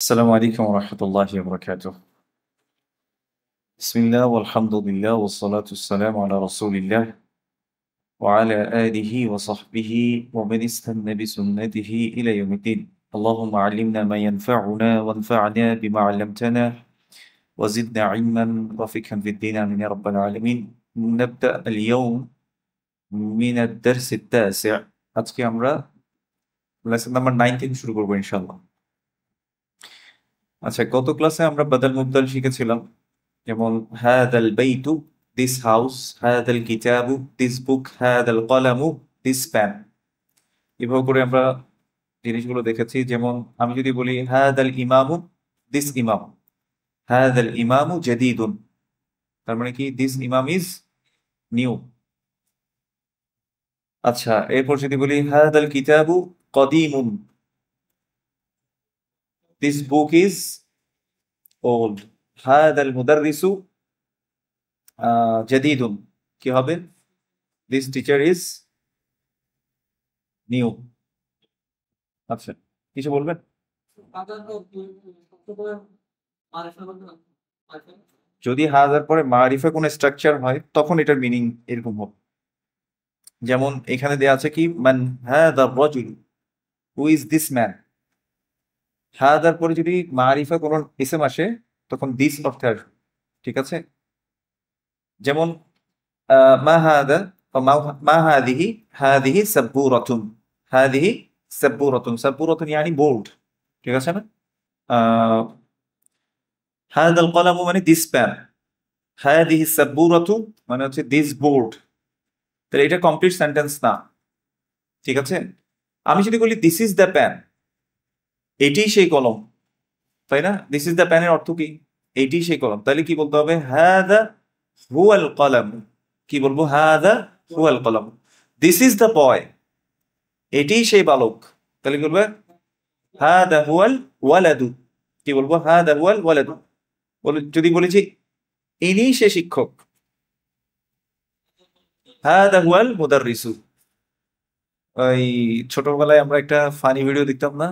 السلام عليكم ورحمة الله وبركاته. بسم الله والحمد لله والصلاة والسلام على رسول الله وعلى آله وصحبه ومن استنى بسنته إلى يوم الدين. اللهم علمنا ما ينفعنا وانفعنا بما علمتنا وزدنا علما وفقها في الدين آمين يا رب العالمين. نبدأ اليوم من الدرس التاسع. আজকে আমরা lesson number 9 থেকে শুরু করব ইনশাআল্লাহ। আচ্ছা, গত ক্লাসে আমরা বাদাল মুবদাল শিখেছিলাম, যেমন হাদাল বাইতু দিস হাউস, হাদাল কিতাবু দিস বুক, হাদাল কলামু দিস পেন। এভাবে করে আমরা জিনিসগুলো দেখেছি। যেমন আমি যদি বলি হাদাল ইমামু দিস ইমাম, হাদাল ইমামু জাদীদুন, তার মানে কি দিস ইমাম ইজ নিউ। আচ্ছা, এরপর যদি বলি হাদাল কিতাবু কদিমুন, দিস বুক ইজ ওল্ড। হাদাল মুদাররিসু জাদীদুন, কি হবে? This teacher is new. আচ্ছা, কিছু বলবেন? যদি হাজার পরে মারিফা কোনো স্ট্রাকচার হয় তখন এটার মিনিং এরকম হবে। যেমন এখানে দেয়া আছে কি মান হাদা রাজুল, হু ইজ দিস ম্যান। হাদার পরে যদি মারিফা কোনো ইসম আসে তখন দিস অর্থে আসবে, ঠিক আছে? যেমন মা হাদা বা মা হাদিহি, হাদিহি সাব্বুরাতুন, হাদিহি সাব্বুরাতুন, সাব্বুরাতুন ইয়ানি বোল্ড, ঠিক আছে না? হাদাল কলামু মানে দিস পেন, হাদিহি সাব্বুরাতু মানে হচ্ছে দিস বোর্ড। তাহলে এটা কমপ্লিট সেন্টেন্স না, ঠিক আছে? আমি যদি বলি দিস ইজ দ্য পেন, এটি সেই কলম, তাই না? দিস ইজ দ্য পেনের অর্থ কি? এটি সেই কলম। তাহলে কি বলতে হবে? হাদা হুয়াল কলাম। কি বলবো? হাদা হুয়াল column. This is the boy, এটি সেই বালক। তাহলে কি বলবে? হাদা হুয়াল ওয়ালাদু। কি বলবো? হাদা হুয়াল ওয়ালাদু। যদি বলেছি ইনি সে শিক্ষক, হাদা হুয়াল মুদাররিসু। ওই ছোটবেলায় আমরা একটা ফানি ভিডিও দেখতাম না,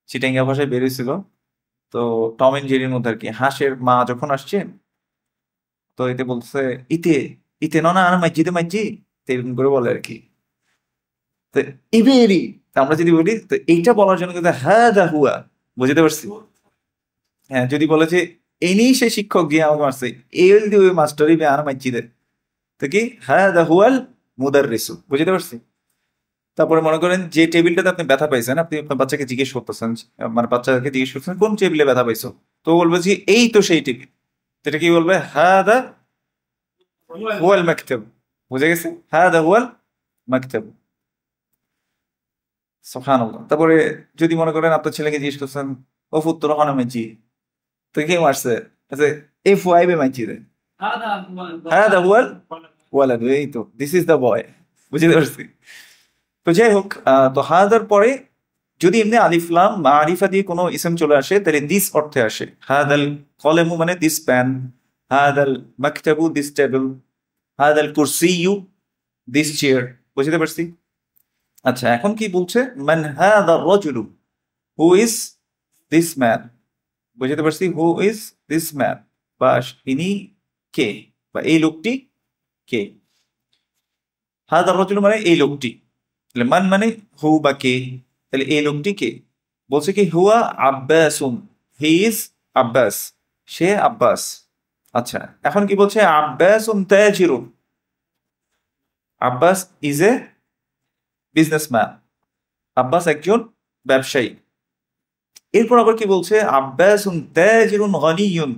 চিটাঙ্গা ভাষায় বেরিয়েছিল, তো টম এন্ড জেরির মধ্যে আর কি। হাঁসের মা যখন আসছে, তো এতে বলছে ইতে ইতে ননা আর মাইজিতে মাইজি, তো এরকম করে বলে আর কি। তো ইবেরি, আমরা যদি বলি তো এইটা বলার জন্য কিন্তু হ্যাঁ দা হুয়া, বুঝতে পারছি? হ্যাঁ, যদি বলে যে ইনি সে শিক্ষক গিয়ে আমাকে মারছে, এল দিয়ে ওই মাস্টারই আর মাইজি দে, তো কি হ্যাঁ দা হুয়াল মুদাররিসু, বুঝতে পারছি? তারপরে মনে করেন যে টেবিলটাতে আপনি ব্যথা পাইছেন, আপনি আপনার বাচ্চাকে জিজ্ঞেস করতেছেন, মানে বাচ্চাকে জিজ্ঞেস করছেন কোন টেবিলে ব্যথা পাইছো, তো বলবে যে এই তো সেই টেবিল। এটা কি বলবে? হাদা হুয়াল মাকতাব। বুঝে গেছে? হাদা হুয়াল মাকতাব। সুবহানাল্লাহ। তারপরে যদি মনে করেন আপনার ছেলেকে জিজ্ঞেস করছেন ও পুত্র হন মাইজি, তো কে মারছে? আচ্ছা, এই ফুয়াইবে মাইজি রে, হাদা হুয়াল ওয়ালাদ। এই তো দিস ইজ দ্য বয়, বুঝতে পারছি? তো যাই হোক, তো হাদার পরে যদি এমনি আলিফ লাম মারিফা দিয়ে কোনো ইসম চলে আসে তাহলে দিস অর্থে আসে। হাদাল কলমু মানে দিস পেন, হাদাল মাকতাবু দিস টেবিল, হাদাল কুরসিয়ু দিস চেয়ার। বুঝতে পারছি? আচ্ছা, এখন কি বলছে? মান হাদার রাজুলু, হু ইজ দিস ম্যান। বুঝতে পারছি? হু ইজ দিস ম্যান, বা ইনি কে, বা এই লোকটি কে। হাদার রাজুলু মানে এই লোকটি, তাহলে মান মানে হু বা কে, তাহলে এই লোকটি কে? বলছে কি হুয়া আব্বাসুন, হি ইজ আব্বাস, সে আব্বাস। আচ্ছা, এখন কি বলছে? আব্বাসুন তাজিরুন, Abbas is a businessman, Abbas একজন ব্যবসায়ী। এরপর আবার কি বলছে? আব্বাসুন তাজিরুন গনিয়ুন।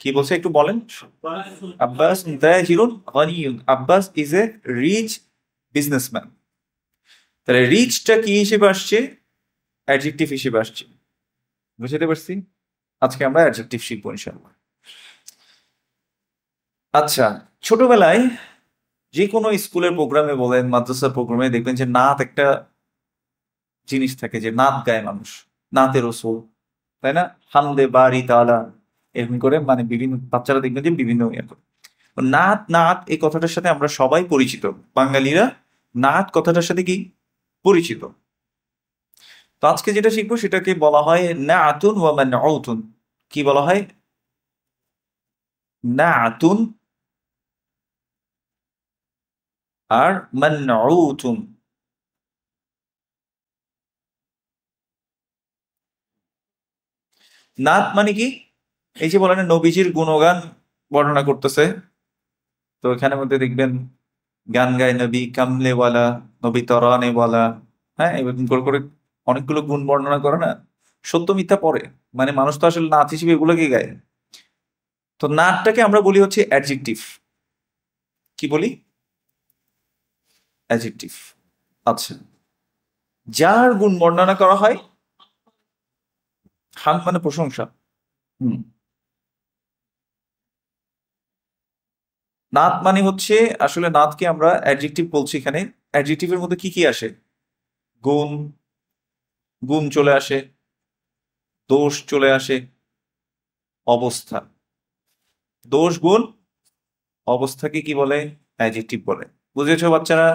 কি বলছে একটু বলেন? আব্বাস তাজিরুন গনিয়ুন, Abbas is a rich businessman. তাহলে রিচটা কি হিসেবে আসছে? অ্যাডজেক্টিভ হিসেবে আসছে। বুঝতে পারছি? আজকে আমরা অ্যাডজেক্টিভ শিখবো ইনশাআল্লাহ। আচ্ছা, ছোটবেলায় যে কোনো স্কুলের প্রোগ্রামে বলেন, মাদ্রাসার প্রোগ্রামে দেখবেন যে নাত একটা জিনিস থাকে, যে নাত গায় মানুষ, নাতে রসুল, তাই না? হামদে বাড়ি তালা, এরকম করে মানে বিভিন্ন বাচ্চারা দেখবেন যে বিভিন্ন ইয়ে করে। তো নাত নাত এই কথাটার সাথে আমরা সবাই পরিচিত, বাঙালিরা নাত কথাটার সাথে কি পরিচিত। তো আজকে যেটা শিখবো সেটাকে বলা হয় নাআতুন ওয়া মানউতুন। কি বলা হয়? নাআতুন আর মানউতুন। নাত মানে কি? এই যে বলেন নবীজির গুণগান বর্ণনা করতেছে, তো এখানের মধ্যে দেখবেন গান গায় নবী কামলেওয়ালা, নবী তরানেওয়ালা, হ্যাঁ, এরকম করে করে অনেকগুলো গুণ বর্ণনা করে না, সত্য মিথ্যা পড়ে। মানে মানুষ তো আসলে নাত হিসেবে এগুলোকে গায়। তো নাতটাকে আমরা বলি হচ্ছে অ্যাডজেক্টিভ। কি বলি? অ্যাডজেক্টিভ। আচ্ছা, যার গুণ বর্ণনা করা হয়, হাম মানে প্রশংসা। হুম। নাত মানে হচ্ছে, আসলে নাতকে আমরা অ্যাডজেক্টিভ বলছি এখানে। অ্যাডজেক্টিভের মধ্যে কি কি আসে? গুণ, গুণ চলে আসে, দোষ চলে আসে, অবস্থা। দোষ, গুণ, অবস্থাকে কি বলে? অ্যাডজেক্টিভ বলে। বুঝেছো বাচ্চারা?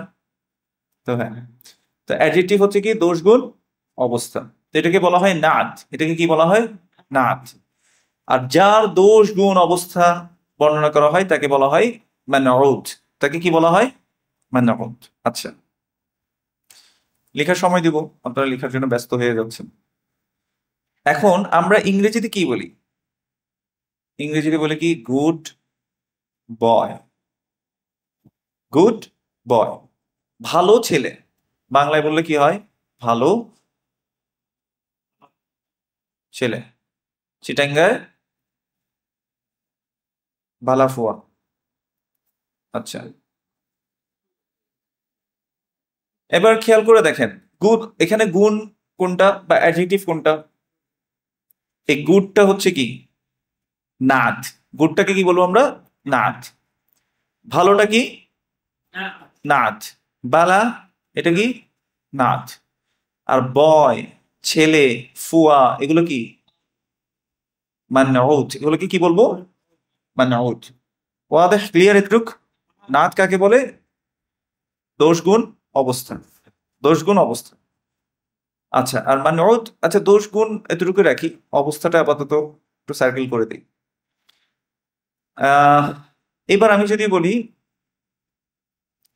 তো হ্যাঁ, তো অ্যাডজেক্টিভ হচ্ছে কি দোষ, গুণ, অবস্থা। তো এটাকে বলা হয় নাত। এটাকে কি বলা হয়? নাত। আর যার দোষ, গুণ, অবস্থা বর্ণনা করা হয় তাকে বলা হয় মানউত। তাকে কি বলা হয়? মানউত। আচ্ছা, লেখার সময় দিব, আপনারা লেখার জন্য ব্যস্ত হয়ে যাচ্ছেন। এখন আমরা ইংরেজিতে কি বলি? ইংরেজিতে বলে কি? Good boy. গুড বয়, ভালো ছেলে। বাংলায় বললে কি হয়? ভালো ছেলে। চিটাঙ্গায় বালাফুয়া। আচ্ছা, এবার খেয়াল করে দেখেন, গুড, এখানে গুণ কোনটা বা অ্যাডজেক্টিভ কোনটা? এই গুডটা হচ্ছে কি? নাথ। গুডটাকে কি বলবো আমরা? নাথ। ভালোটা কি? নাথ। বালা, এটা কি? নাথ। আর বয়, ছেলে, ফুয়া, এগুলো কি? মানউত। এগুলো কি কি বলবো? মানউত। ওয়াদেহ, ক্লিয়ার এতটুক? নাথ কাকে বলে? দোষ, গুণ, অবস্থা। দোষ, গুণ, অবস্থা। আচ্ছা, আর মানউত, আচ্ছা দোষ, গুণ এতটুকু রাখি, অবস্থাটা আপাতত একটু সার্কেল করে দিই। আহ এবার আমি যদি বলি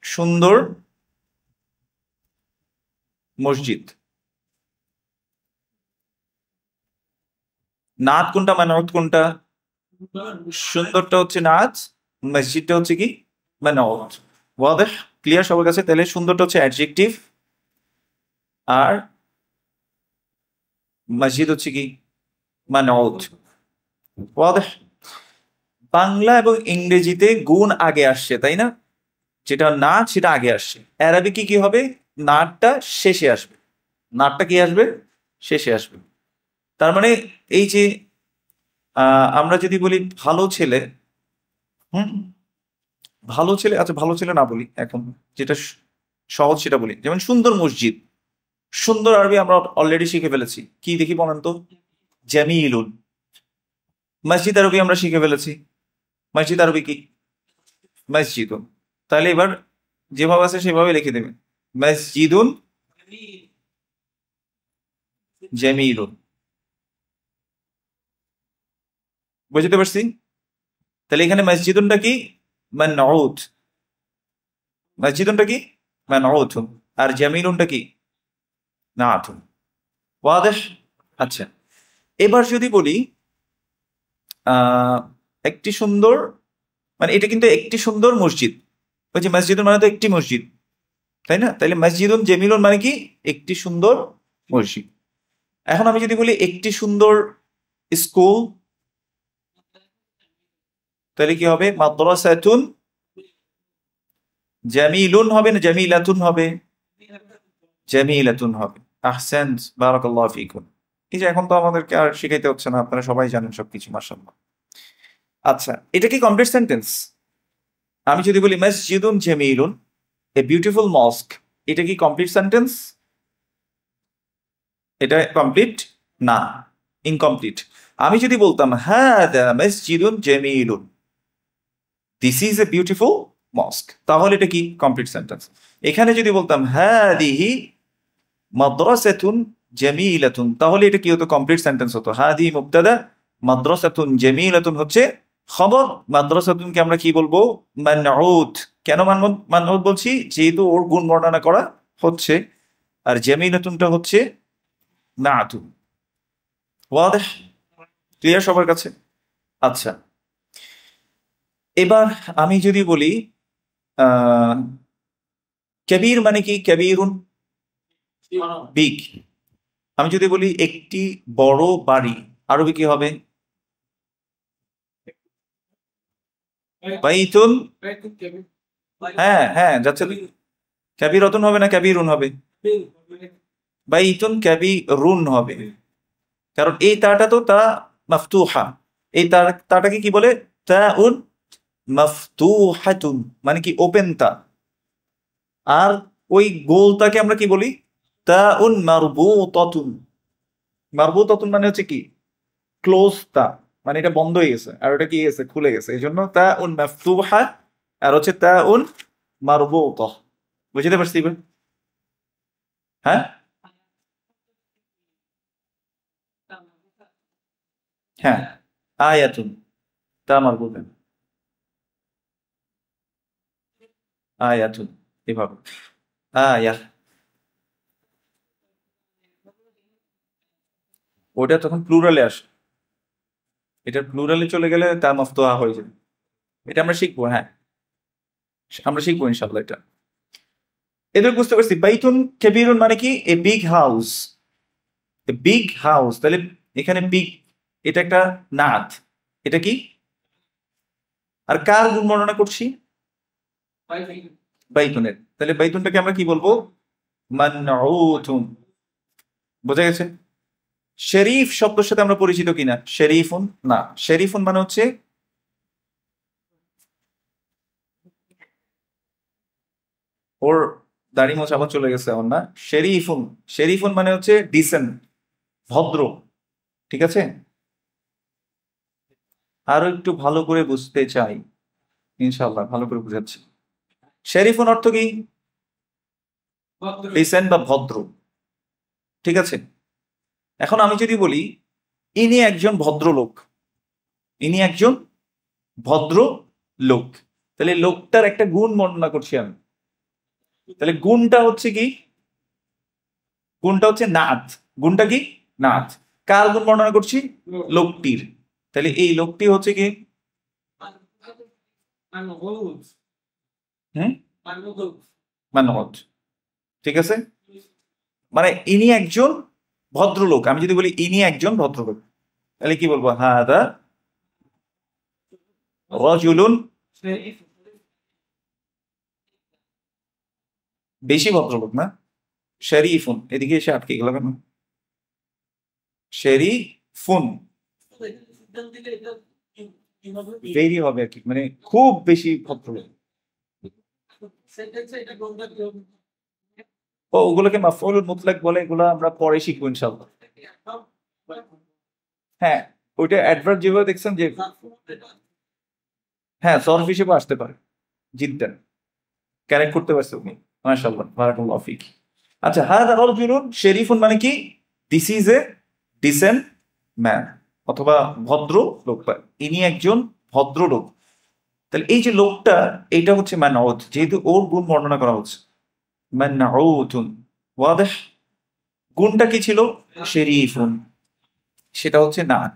সুন্দর মসজিদ, নাত কোনটা মানউত কোনটা? সুন্দরটা হচ্ছে নাচ, মসজিদটা হচ্ছে কি? মানউত। ওয়াদেহ, ক্লিয়ার সবার কাছে? তাহলে সুন্দরটা হচ্ছে অ্যাডজেক্টিভ, আর মসজিদ হচ্ছে কি? মানউত। ওয়াদেহ। বাংলা এবং ইংরেজিতে গুণ আগে আসছে, তাই না? যেটা নাচ সেটা আগে আসছে। অ্যারাবিকে কি হবে? নাটটা শেষে আসবে। নাটটা কি আসবে? শেষে আসবে। তার মানে এই যে আমরা যদি বলি ভালো ছেলে, হুম, ভালো ছেলে, আচ্ছা ভালো ছেলে না বলি এখন, যেটা সহজ সেটা বলি। যেমন সুন্দর মসজিদ, সুন্দর আরবি আমরা অলরেডি শিখে ফেলেছি। কি দেখি বলেন তো? জামিলুন। মসজিদ আরবি আমরা শিখে ফেলেছি। মসজিদ আরবি কি? মসজিদুন। তাহলে এবার যেভাবে আছে সেভাবে লিখে দেবেন, মসজিদুন জামিলুন। বুঝতে পারছি? তাহলে এখানে মসজিদুনটা কি? মানউত। মসজিদুনটা কি? মানউত। আর জামিলুনটা কি? নাআতুন। ওয়াদেহ। আচ্ছা, এবার যদি বলি আহ একটি সুন্দর, মানে এটা কিন্তু একটি সুন্দর মসজিদ। ওই যে মসজিদুন মানে তো একটি মসজিদ, তাই না? তাইলে মসজিদুন জামিলুন মানে কি? একটি সুন্দর মসজিদ। এখন আমি যদি বলি একটি সুন্দর স্কুল, তাহলে কি হবে? মাদ্রাসাতুন জামিলুন হবে না জামিলাতুন হবে? জামিলাতুন হবে। আহসান্ত, বারাকাল্লাহু ফিকুম। এই যে এখন তো আমাদেরকে আর শিখাইতে হচ্ছে না, আপনারা সবাই জানেন সবকিছু, মাশাআল্লাহ। আচ্ছা, এটা কি কমপ্লিট সেন্টেন্স? আমি যদি বলি মসজিদুন জামিলুন, এ বিউটিফুল মস্ক, এটা কি কমপ্লিট সেন্টেন্স? এটা কমপ্লিট না, ইনকমপ্লিট। আমি যদি বলতাম হাদা মসজিদুন জামিলুন, দিস ইজ এ বিউটিফুল মস্ক, তাহলে এটা কি? Complete sentence. এখানে যদি বলতাম হাদিহি মাদ্রাসাতুন জামিলাতুন, তাহলে এটা কি হতো? কমপ্লিট সেন্টেন্স হতো। হাদি মুবতাদা, মাদ্রাসাতুন জামিলাতুন হচ্ছে খবর। মাদ্রাসাতুনকে আমরা কি বলবো? মানউত। কেন মানউত বলছি? যেহেতু ওর গুণ বর্ণনা করা হচ্ছে। আর জামিলাতুনটা হচ্ছে নাআতুন। ওয়াদেহ? ক্লিয়ার সবার কাছে? আচ্ছা, এবার আমি যদি বলি আহ কবির মানে কি? কবিরুন বিগ। আমি যদি বলি একটি বড় বাড়ি, আরবি কি হবে? বাইতুন। হ্যাঁ হ্যাঁ, যাচ্ছে। ক্যাবিরতুন হবে না ক্যাবিরুন হবে? বাইতুন ক্যাবিরুন হবে, কারণ এই তাটা তো তা মাফতুহা। এই তাটাকে কি বলে? তাউন মাফতুহাতুন, মানে কি? ওপেন তা। আর ওই গোলটাকে আমরা কি বলি? তাউন মারবুতাতুন। মারবুতাতুন মানে হচ্ছে কি? ক্লোজ তা, মানে এটা বন্ধ হয়ে গেছে আর ওটা কি গেছে? খুলে গেছে। এই জন্য তাউন মাফতুহা আর হচ্ছে তাউন মারবুতা। বুঝতে পারছি এবার? হ্যাঁ হ্যাঁ, আয়াতুন, তা মারবুতা, আয়াতুন, এভাবে। আয়া, ওটা তখন প্লুরালে আসে। এটা প্লুরালে চলে গেলে তা মাফতুহা হয়ে যাবে। এটা আমরা শিখবো, হ্যাঁ আমরা শিখবো ইনশাল্লাহ এটা। এদের বুঝতে পারছি। বাইতুন কেবিরুন মানে কি? A big house. A big house, তাহলে এখানে বিগ, এটা একটা নাথ। এটা কি? আর কার গুণ বর্ণনা করছি? বাইতুনের। তাহলে বাইতুনটাকে আমরা কি বলবো? মানউতুন। বোঝা গেছে? শরীফ শব্দের সাথে আমরা পরিচিত কিনা? শরীফুন না, শরীফুন মানে হচ্ছে, ওর দাড়ি মোছ আবার চলে গেছে আমার না। শরীফুন, শরীফুন মানে হচ্ছে ডিসেন্ট, ভদ্র। ঠিক আছে? আরো একটু ভালো করে বুঝতে চাই, ইনশাল্লাহ ভালো করে বুঝাচ্ছি। শরীফুন অর্থ কি? ডিসেন্ট বা ভদ্র। ঠিক আছে? এখন আমি যদি বলি ইনি একজন ভদ্রলোক, ইনি একজন ভদ্র লোক, তাহলে লোকটার একটা গুণ বর্ণনা করছি আমি। তাহলে গুণটা হচ্ছে কি? গুণটা হচ্ছে নাথ। গুণটা কি? নাথ। কার গুণ বর্ণনা করছি? লোকটির। তাহলে এই লোকটি হচ্ছে কি? হুম, মানবত। ঠিক আছে? মানে ইনি একজন ভদ্রলোক। আমি যদি বলি ইনি একজন ভদ্রলোক, তাহলে কি বলবো? হাদা রাজুলুন, বেশি ভদ্রলোক না? শরীফুন, এদিকে এসে আটকে গেল কেন? শরীফুন ভেরি হবে আর কি, মানে খুব বেশি ভদ্রলোক। ও, ওগুলোকে মাফউলুল মুতলাক বলে, এগুলো আমরা পরে শিখবো ইনশাআল্লাহ। হ্যাঁ, ওইটা অ্যাডভার্ব যেভাবে দেখছেন যে, হ্যাঁ সরফ হিসেবে আসতে পারে। জিদ্দান, কানেক্ট করতে পারছে উনি। মাশাআল্লাহ, বারাকাল্লাহু ফিক। আচ্ছা, হাদা রাজুলুন শরীফুন মানে কি? This is a dissent man, অথবা ভদ্র লোক, বা ইনি একজন ভদ্র লোক। তাহলে এই যে লোকটা, এটা হচ্ছে মানউত, যেহেতু ওর গুণ বর্ণনা করা হচ্ছে। মানউতুন। ওয়াদেহ? গুণটা কি ছিল? শরীফুন, সেটা হচ্ছে নাথ।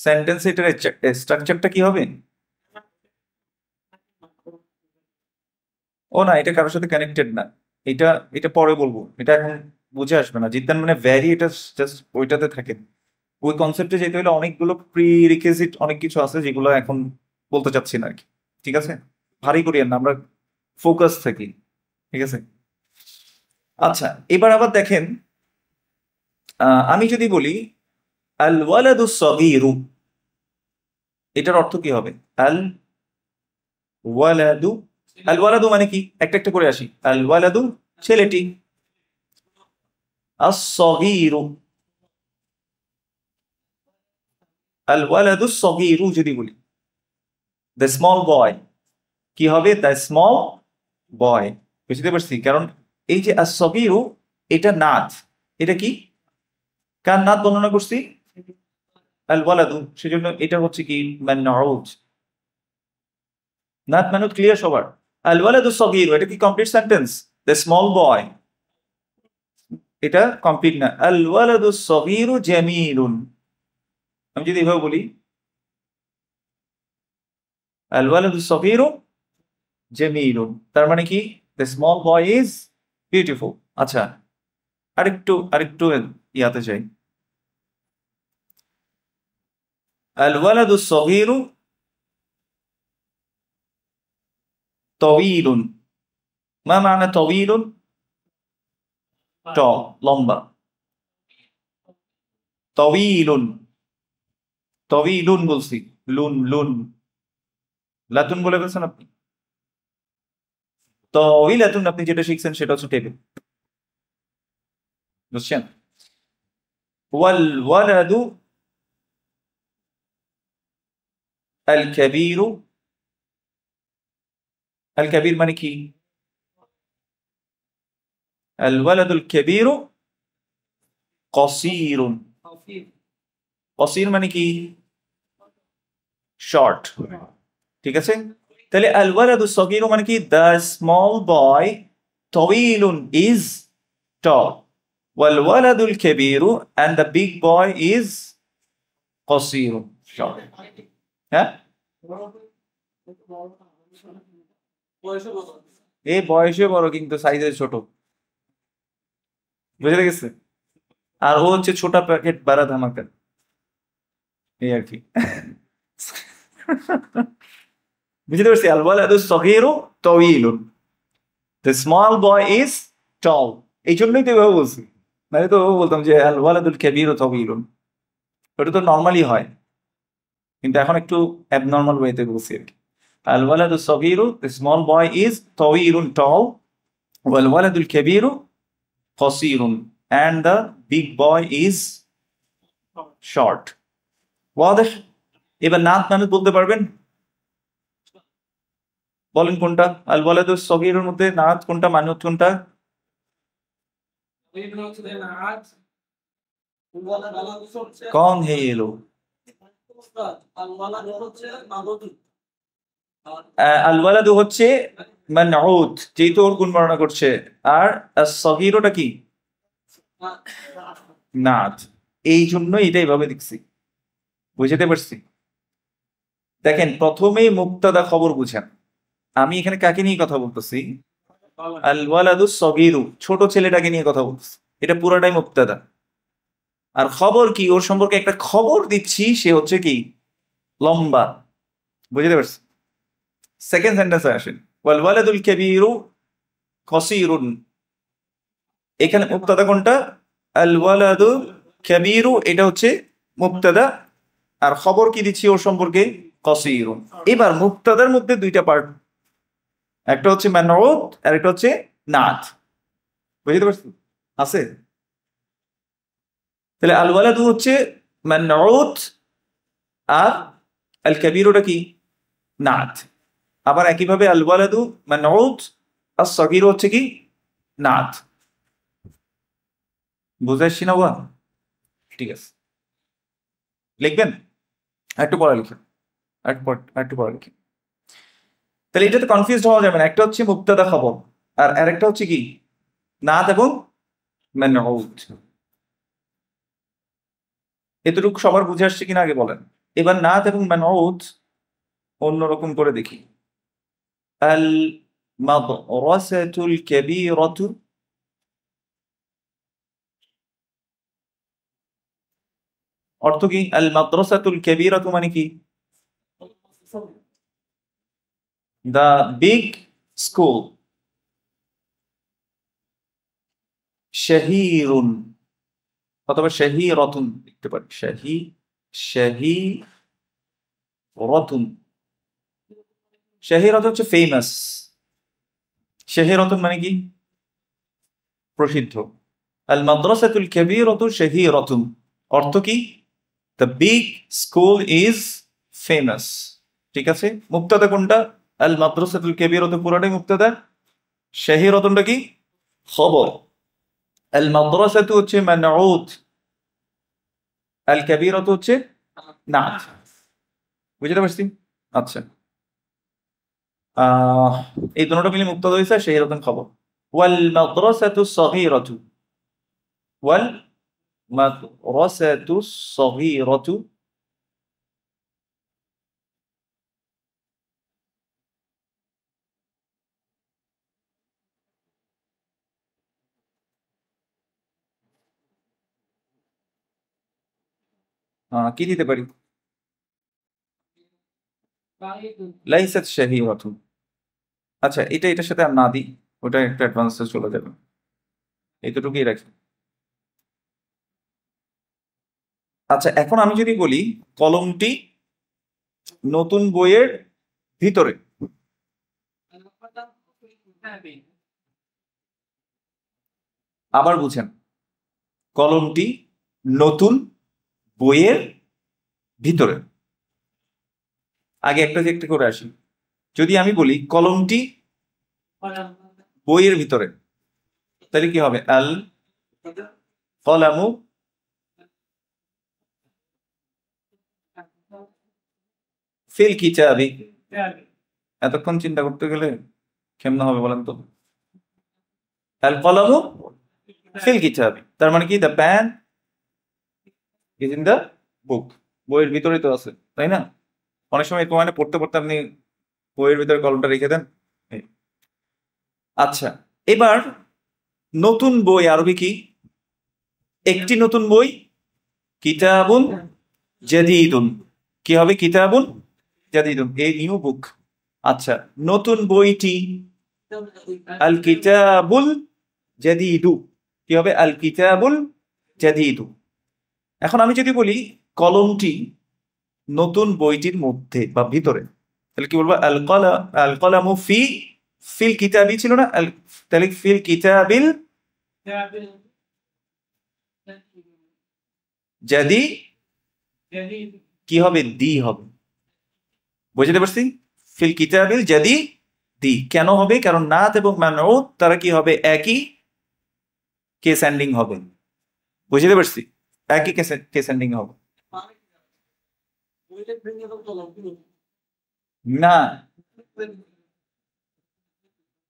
সেন্টেন্স এটার স্ট্রাকচারটা কি হবে? ও না, এটা কারোর সাথে কানেক্টেড না। এটা এটা পরে বলবো, এটা এখন বুঝে আসবে না। জিদ্দান মানে ভ্যারি, এটা জাস্ট ওইটাতে থাকে। ওই কনসেপ্টে যেতে হলে অনেকগুলো প্রি রিকুইজিট অনেক কিছু আছে, যেগুলো এখন বলতে চাচ্ছি না আর কি। ঠিক আছে? ভারী করিয়েন না, আমরা ফোকাস থাকি। ঠিক আছে? আচ্ছা, এবার আবার দেখেন, আমি যদি বলি আল ওয়ালাদু সগীরু, এটার অর্থ কি হবে? আল ওয়ালাদু, আল ওয়ালাদু মানে কি? একটা একটা করে আসি। আল ওয়ালাদু ছেলেটি, আস সগীরু, আল ওয়ালাদু সগীরু যদি বলি দ্য স্মল বয়, কি হবে? দ্য স্মল বয়। বুঝতে পারছি? কারণ এই যে as-saghiru এটা নাত, এটা কি কার নাত বর্ণনা করছি? আল ওয়ালাদু, সেজন্য এটা হচ্ছে কি মানউত, নাত মানুত ক্লিয়ার সবার? আল ওয়ালাদু saghiru এটা কি কমপ্লিট সেন্টেন্স? দ্য স্মল বয়, এটা কমপ্লিট না। আল ওয়ালাদু saghiru জামিলুন, আমি যদি এভাবে বলি আল ওয়ালাদু saghiru জামিলুন, তার মানে কি the small boy is beautiful. আচ্ছা, আরেকটু ইয়াতে যাই। আল ওয়ালাদু saghiru তাওয়ীলুন, মা মানা তাওয়ীলুন? টল, লম্বা। তাওয়ীলুন, তাওয়ীলুন বলছি, লুন লুন, লাতুন বলে ফেলছেন আপনি। তাওয়ীলাতুন আপনি যেটা শিখছেন সেটা হচ্ছে টেবিল, বুঝছেন? ওয়াল ওয়ালাদু আল কাবীরু, আল কাবীর মানে কি? আল ওয়ালাদুল কাবীরু কসীরুন, কসীর মানে কি শর্ট, ঠিক আছে? তাহলে আল ওয়ালাদু saghiru মানে কি দ্য স্মল বয় তাওয়ীলুন ইজ টল, ওয়াল ওয়ালাদুল কাবীরু and the big boy is কসীরুন শর্ট। হ্যাঁ, এই বয়সে বড় কিন্তু সাইজে ছোট, বুঝে গেছে? আর ও হচ্ছে ছোটা প্যাকেট বাড়া ধামাকা, এই আর কি। বুঝতে পারছি? আল ওয়ালাদু saghiru তাওয়ীলুন, the small boy is tall, এই জন্যই তো এভাবে বলছি, মানে তো বলতাম যে আল ওয়ালাদুল কাবীরু তাওয়ীলুন, ওটা তো নর্মালি হয়, কিন্তু এখন একটু অ্যাবনর্মাল ওয়েতে বলছি আর কি। আল ওয়ালাদু saghiru, the small boy is তাওয়ীলুন টল, ওয়াল ওয়ালাদুল কাবীরু কসীরুন and the big boy is short. ওয়াদেহ? এবার নাত মানুত বলতে পারবেন? বলেন কোনটা? আল ওয়ালাদু saghiruর মধ্যে নাত কোনটা, মানুত কোনটা? কম হয়ে এলো। আল ওয়ালাদু হচ্ছে মানউত, যেহেতু ওর গুণ বর্ণনা করছে, আর as-saghiruটা কি নাত, এই জন্য এটা এইভাবে দেখছি, বুঝতে পারছি? দেখেন, প্রথমেই মুক্তাদা খবর বুঝেন। আমি এখানে কাকে নিয়ে কথা বলতেছি? আল ওয়ালাদু saghiru, ছোট ছেলেটাকে নিয়ে কথা বলতেছি, এটা পুরোটাই মুক্তাদা। আর খবর কি? ওর সম্পর্কে একটা খবর দিচ্ছি, সে হচ্ছে কি লম্বা, বুঝতে পারছি? সেকেন্ড সেন্টেন্সে আসেন, ওয়াল ওয়ালাদুল কাবীরু কসীরুন, এখানে মুক্তাদা কোনটা? আল ওয়ালাদু কাবীরু, এটা হচ্ছে মুক্তাদা, আর খবর কি দিচ্ছি ওর সম্পর্কে? কসীরুন। এবার মুক্তাদার মধ্যে দুইটা পার্ট, একটা হচ্ছে মানউত আর একটা হচ্ছে নাত, বুঝতে পারছি? আছে? তাহলে আল ওয়ালাদু হচ্ছে মানউত আর আল কাবীরুটা কি নাত। আবার একইভাবে আল ওয়ালাদু মানউত আর saghiru হচ্ছে কি নাত। বুঝাইছি না? ঠিক আছে, লিখবেন? একটু পড়া লিখেন, একটু পড়া লিখেন। তাহলে এটাতে কনফিউজ হওয়া যাবে না, একটা হচ্ছে মুক্তাদা খবর আর আরেকটা হচ্ছে কি নাত এবং মানউত। এতটুকু সবার বুঝে আসছে কিনা আগে বলেন। এবার নাত এবং মানউত অন্যরকম করে দেখি। আল মাদরাসাতুল কাবীরাতু, অর্থ কি? আল মাদ্রাসাতুল কাবীরাতু মানে কি? The big school. শাহীরুন অথবা শাহীরাতুন লিখতে পারি, শাহীরাতুন। শাহীরাতুন হচ্ছে ফেমাস, শাহীরাতুন মানে কি প্রসিদ্ধ। আল মাদ্রাসাতুল কাবীরাতু শাহীরাতুন, অর্থ কি? The big school is famous. ঠিক আছে? মুক্তাদা কোনটা? আল মাদ্রাসাতুল কাবীরাতু পুরোটাই মুক্তাদা, শাহিরাতুনটা কি খবর, আল মাদ্রাসাতু হচ্ছে মানউত, আল কাবীরাতু হচ্ছে নাত। বুঝতে পারছি? আচ্ছা, আহ এই দুটোটা মিলে মুক্তাদা হয়েছে, শাহিরাতুন খবর। ওয়াল মাদ্রাসাতু সগীরাতু, ওয়াল মাদ্রাসাতু সগীরাতু, কি দিতে পারি? লাইসাত শাহিরাতু। আচ্ছা, এটার সাথে আর না দিই, ওটা একটা অ্যাডভান্সে চলে যাবে, এই দুটোকেই রাখি। আচ্ছা, এখন আমি যদি বলি কলমটি নতুন বইয়ের ভিতরে, আবার বুঝেন, কলমটি নতুন বইয়ের ভিতরে। আগে একটা যে একটা করে আসি। যদি আমি বলি কলমটি বইয়ের ভিতরে, তাহলে কি হবে? আল কলামু ফিল কিতাবি। এতক্ষণ চিন্তা করতে গেলে কেমন হবে বলেন তো? আল কলামু ফিল কিতাবি, তার মানে কি? The pen is in the বুক। বইয়ের ভিতরেই তো আছে, তাই না? অনেক সময় এরকম মানে পড়তে পড়তে আপনি বইয়ের ভিতরে কলমটা রেখে দেন। এই। আচ্ছা, এবার নতুন বই আরবি কি? একটি নতুন বই, কিতাবুন জাদীদুন। কি হবে? কিতাবুন জাদীদুন, এ নিউ বুক। আচ্ছা, নতুন বইটি আল কিতাবুল জাদীদু। কি হবে? আল কিতাবুল জাদীদু। এখন আমি যদি বলি কলমটি নতুন বইটির মধ্যে বা ভিতরে, তাহলে কি বলবো? আল কলামু ফি ফিল কিতাবি ছিল না? তাহলে ফিল কিতাবিল জাদি কি হবে? দি হবে। বুঝতে পারছি? ফিল কিতাবিল জাদি দি কেন হবে? কারণ নাত এবং মানউত তারা কি হবে? একই কেস এন্ডিং হবে। বুঝতে পারছি? একই কেস এন্ডিং হবে না,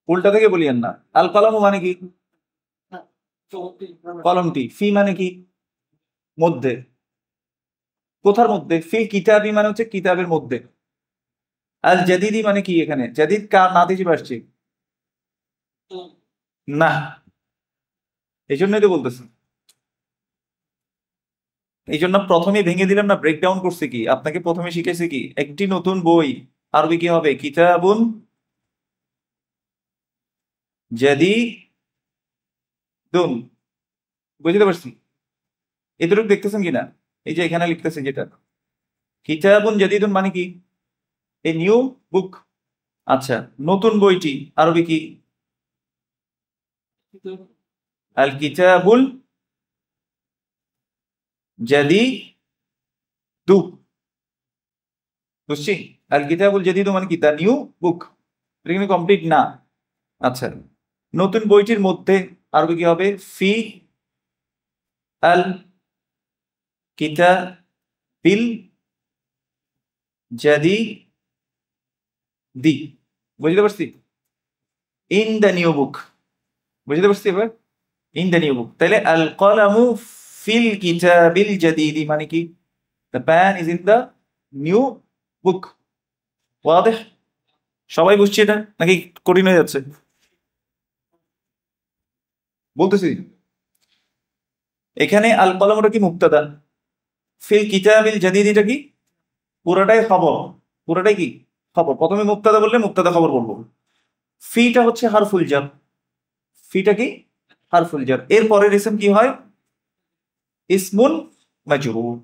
উল্টা থেকে বলিয়েন না। আল কলম মানে কি? কলমটি। ফি মানে কি? মধ্যে। কোথার মধ্যে? ফিল কিতাবি মানে হচ্ছে কিতাবের মধ্যে। আল জাদিদি মানে কি? এখানে জাদিদ কার নাত হিসেবে আসছে না, এই জন্যই তো বলতেছি। এই জন্য প্রথমে ভেঙে দিলাম না, ব্রেকডাউন করছে কি আপনাকে, প্রথমে শিখেছে কি একটি নতুন বই আরবি কি হবে? কিতাবুন জাদীদুন। বুঝতে পারছি? এতটুকু দেখতেছেন কিনা? এই যে এখানে লিখতেছে যেটা কিতাবুন জাদীদুন মানে কি? A new book. আচ্ছা, নতুন বইটি আরবি কি? আল কিতাবুল জাদীদু। বুঝছি? আল কিতাবুল জাদীদু মানে কি? The new book. এটা কিন্তু কমপ্লিট না। আচ্ছা, নতুন বইটির মধ্যে আরবি কি হবে? ফি আল কিতাবিল জাদীদি। বুঝতে পারছি? In the new book. বুঝতে পারছি এবার? In the new book. তাহলে আল কলামু ফিল কিতাবিল জাদীদি মানে কি? The pen is in the new book. ওয়াদেহ? সবাই বুঝছি এটা নাকি কঠিন হয়ে যাচ্ছে? বলতেছি, এখানে আল কলমটা কি? মুক্তাদা। ফিল কিতাবিল জাদীদিটা কি? পুরোটাই খবর। পুরোটাই কি? খবর। প্রথমে মুক্তাদা বললে মুক্তাদা খবর বলবো। ফিটা হচ্ছে হারফুল জার। ফিটা কি? হারফুল জার। এর পরের ইসম কি হয়? ইসমুন মাজরুর।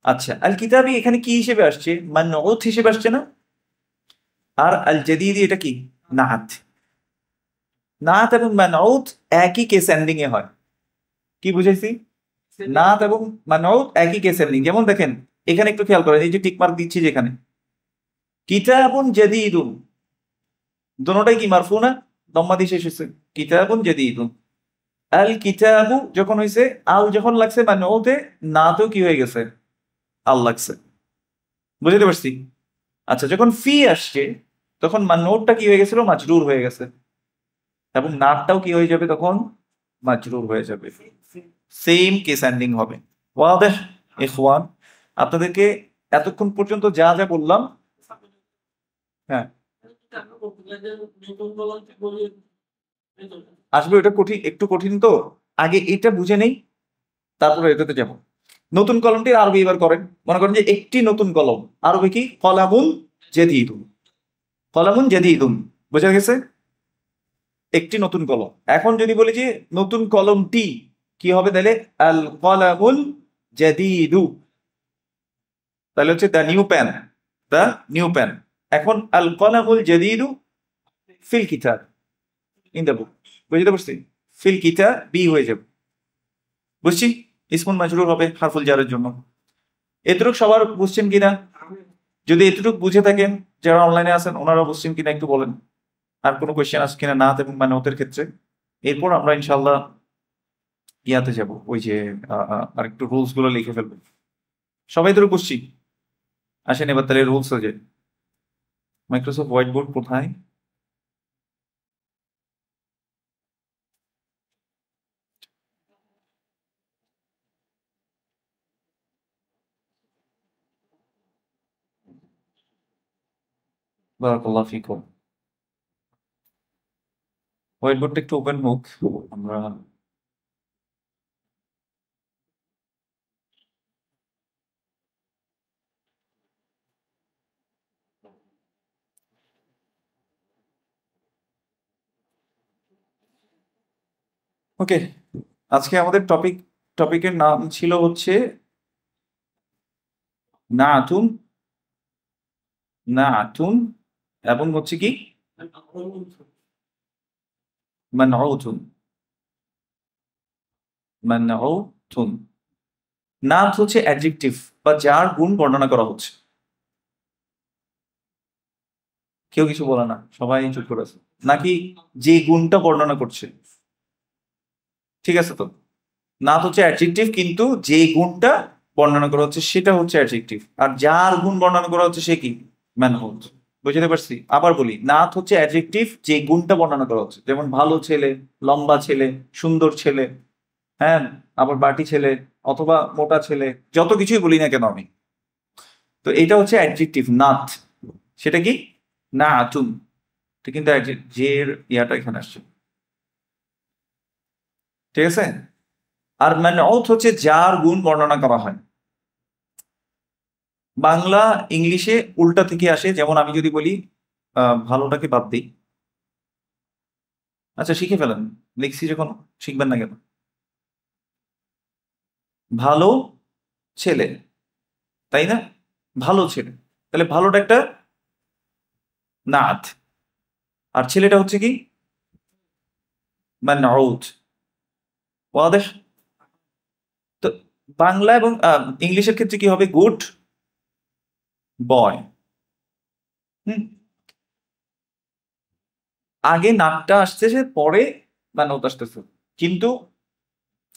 আচ্ছা, আল কিতাবি এখানে কি হিসেবে আসছে? মানউত হিসেবে আসছে না? আর আল জাদীদি এটা কি? নাত। নাত এবং মানউত একই কেস এন্ডিং এ হয়। কি বুঝাইছি? নাত এবং মানউত একই কেস এন্ডিং। যেমন দেখেন এখানে একটু খেয়াল করেন, এই যে টিক মার্ক দিচ্ছি যেখানে, কিতাবুন জাদীদুন, দোনোটাই কি মারফু না? দম্মা দিয়ে শেষ হয়েছে, কিতাবুন জাদীদুন। আল কিতাবু যখন হয়েছে, আল যখন লাগছে মানে ওতে, না তো কি হয়ে গেছে, আল লাগছে। বুঝতে পারছি? আচ্ছা, যখন ফি আসছে তখন মান্নুরটা কি হয়ে গেছিল, মাজরুর হয়ে গেছে, এবং নাটটাও কি হয়ে যাবে তখন, মাজরুর হয়ে যাবে। সেম কেস এন্ডিং হবে। ওয়াদেহ ইখওয়ান, আপনাদেরকে এতক্ষণ পর্যন্ত যা যা বললাম, হ্যাঁ আসবে, ওটা কঠিন, একটু কঠিন তো, আগে এটা বুঝে নেই, তারপরে এটাতে যাব। নতুন কলমটির আরবি এবার করেন। মনে করেন যে একটি নতুন কলম, আরবি কি, কলামুন জাদীদুন। কলামুন জাদীদুন, বোঝা গেছে? একটি নতুন কলম। এখন যদি বলি যে নতুন কলমটি, কি হবে তাহলে, আল কলামুল জাদীদু, তাহলে হচ্ছে the new pen, the new pen. এখন আল কলামুল জাদীদু ফিল কিতাব, ইন দ্য বুক। বুঝতে পারছি? ফিল কিতাব বি হয়ে যাবে। বুঝছি? ইসমুল মাজরুর হবে হারফুল জারের জন্য। এতটুকু সবার বুঝছেন কিনা? যদি এতটুকু বুঝে থাকেন, যারা অনলাইনে আছেন ওনারা বুঝছেন কিনা একটু বলেন। আর কোনো কোয়েশ্চেন আছে কিনা নাত এবং মানওয়াতের ক্ষেত্রে। এরপর আমরা ইনশাল্লাহ ইয়াতে যাব, ওই যে আর একটু রুলস গুলো লিখে ফেলবো। সবাই ধরে বুঝছি? আসেন এবার তাহলে রুলস হয়ে যায়। মাইক্রোসফট হোয়াইট বোর্ড কোথায়? বারাকাল্লাহ ফিকুম। হোয়াইট বোর্ডটা একটু ওপেন হোক, আমরা ওকে। আজকে আমাদের টপিকের নাম ছিল হচ্ছে নাতুন, নাতুন, এবং হচ্ছে কি মানউতুন, মানউতুন। নাত হচ্ছে অ্যাডজেক্টিভ বা যার গুণ বর্ণনা করা হচ্ছে। কেউ কিছু বলে না, সবাই চুপ করে আছে। নাকি যে গুণটা বর্ণনা করছে, ঠিক আছে তো? নাত হচ্ছে অ্যাডজেক্টিভ, কিন্তু যে গুণটা বর্ণনা করা হচ্ছে সেটা হচ্ছে অ্যাডজেক্টিভ, আর যার গুণ বর্ণনা করা হচ্ছে সে কি, ম্যানহুড। বুঝতে পারছি? আবার বলি, নাত হচ্ছে অ্যাডজেক্টিভ, যে গুণটা বর্ণনা করা হচ্ছে, যেমন ভালো ছেলে, লম্বা ছেলে, সুন্দর ছেলে, হ্যাঁ, আবার বাটি ছেলে, অথবা মোটা ছেলে, যত কিছুই বলি না কেন আমি, তো এটা হচ্ছে অ্যাডজেক্টিভ নাত। সেটা কি, না আতুন। এটা কিন্তু যে এর ইয়াটা এখানে আসছে, ঠিক আছে? আর মানউত হচ্ছে যার গুণ বর্ণনা করা হয়। বাংলা ইংলিশে উল্টা থেকে আসে। যেমন আমি যদি বলি ভালোটাকে বাদ দিই, আচ্ছা শিখে ফেলেন, লিখছি যখন, শিখবেন না কেন? ভালো ছেলে, তাই না? ভালো ছেলে, তাহলে ভালোটা একটা নাত, আর ছেলেটা হচ্ছে কি, মানউত। ওয়াদেহ? তো বাংলা এবং ইংলিশের ক্ষেত্রে কি হবে, গুড বয়। হুম, আগে নাকটা আসতেছে, পরে মানউত আসতেছে। কিন্তু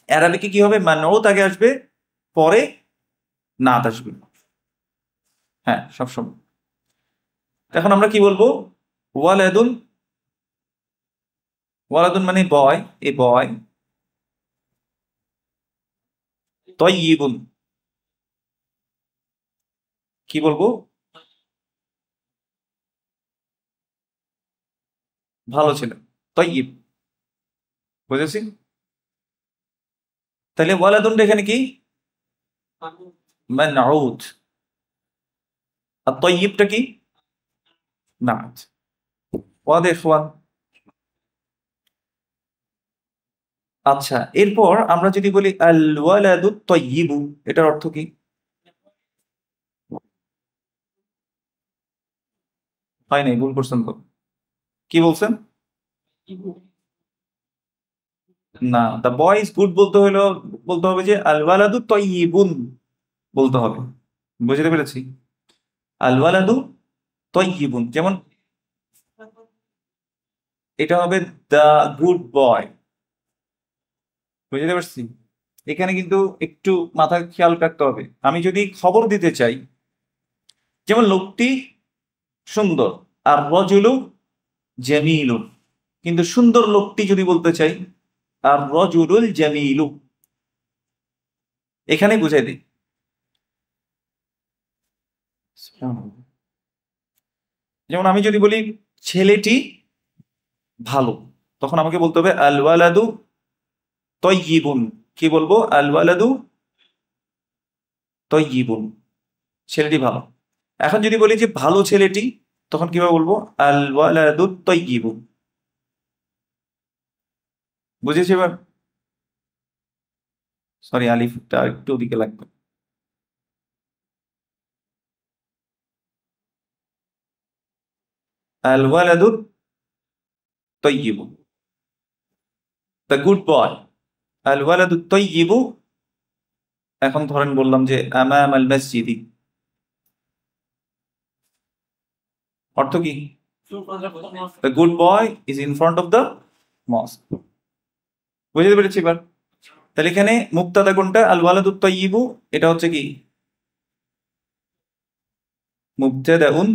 অ্যারাবিকে কি হবে, মানউত আগে আসবে, পরে নাত আসবে। হ্যাঁ, সবসময়। এখন আমরা কি বলবো, ওয়ালাদুন, ওয়ালাদুন মানে বয়, এ বয়, তয়্যিবুন, কি বলবো, ভালো ছেলে, তয়্যিব। বুঝেছি? তাহলে ওয়ালাদুনটা এখানে কি, মানউত, আর তয়্যিবটা কি, নাত। ওয়াদেহ ইখওয়ান? আচ্ছা, এরপর আমরা যদি বলি আল ওয়ালাদু তয়্যিবু, এটার অর্থ কি? হয় নাই, ভুল করছেন তো। কি বলছেন? না, দ্য বয় ইজ গুড বলতে হলো, বলতে হবে যে আল ওয়ালাদু তয়্যিবুন বলতে হবে। বুঝতে পেরেছি? আল ওয়ালাদু তয়্যিবুন, যেমন এটা হবে দ্য গুড বয়। বুঝতে পারছি? এখানে কিন্তু একটু মাথা খেয়াল রাখতে হবে। আমি যদি খবর দিতে চাই, যেমন লোকটি সুন্দর, আর রজুলু জামিলু, কিন্তু সুন্দর লোকটি যদি বলতে চাই, আর রজুলুল জামিলু, এখানে বুঝাই দিই। যেমন আমি যদি বলি ছেলেটি ভালো, তখন আমাকে বলতে হবে আল ওয়ালাদু তয়্যিবুন। কি বলবো? আল ওয়ালাদু তয়্যিবুন, ছেলেটি ভালো। এখন যদি বলি যে ভালো ছেলেটি, তখন কিভাবে বলবো? আল ওয়ালাদু তয়্যিবু। বুঝেছি এবার? সরি, আলিফটা একটু ওদিকে লাগবে। আল ওয়ালাদু তয়্যিবু, দ্য গুড বয়। আল ওয়ালাদু তয়্যিবু, এখন ধরেন বললাম যে আমাম আল মসজিদি, অর্থ কি? The good boy is in front of the mosque. বুঝতে পেরেছি এবার? তাহলে এখানে মুক্তাদা কোনটা? আল ওয়ালাদু তয়্যিবু, এটা হচ্ছে কি মুবতাদাউন,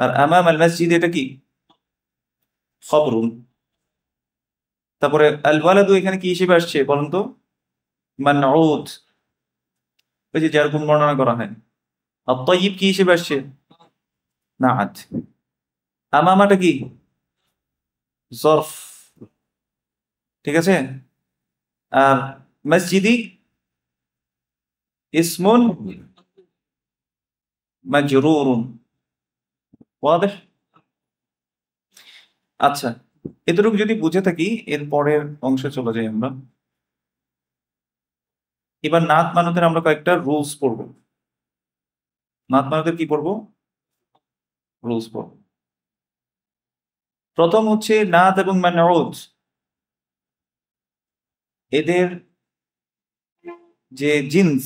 আর আমাম আল মসজিদ এটা কি খবরুন। তারপরে আল ওয়ালাদু এখানে কি হিসেবে আসছে বলুন তো? মানউত, ওই যে যার গুণ বর্ণনা করা হয়। আর তয়্যিব কি হিসেবে আসছে? নাআত। আমামাটা কি? জরফ। ঠিক আছে? আর মসজিদি ইসমুন মাজরুরুন। ওয়াদেহ? আচ্ছা, এতটুকু যদি বুঝে থাকি, এর পরের অংশে চলে যাই আমরা। এবার নাত মানতের আমরা কয়েকটা রুলস পড়বো। নাত মানতের কি পড়বো? রুলস পড়বো। প্রথম হচ্ছে নাত এবং মানউত, এদের যে জিন্স,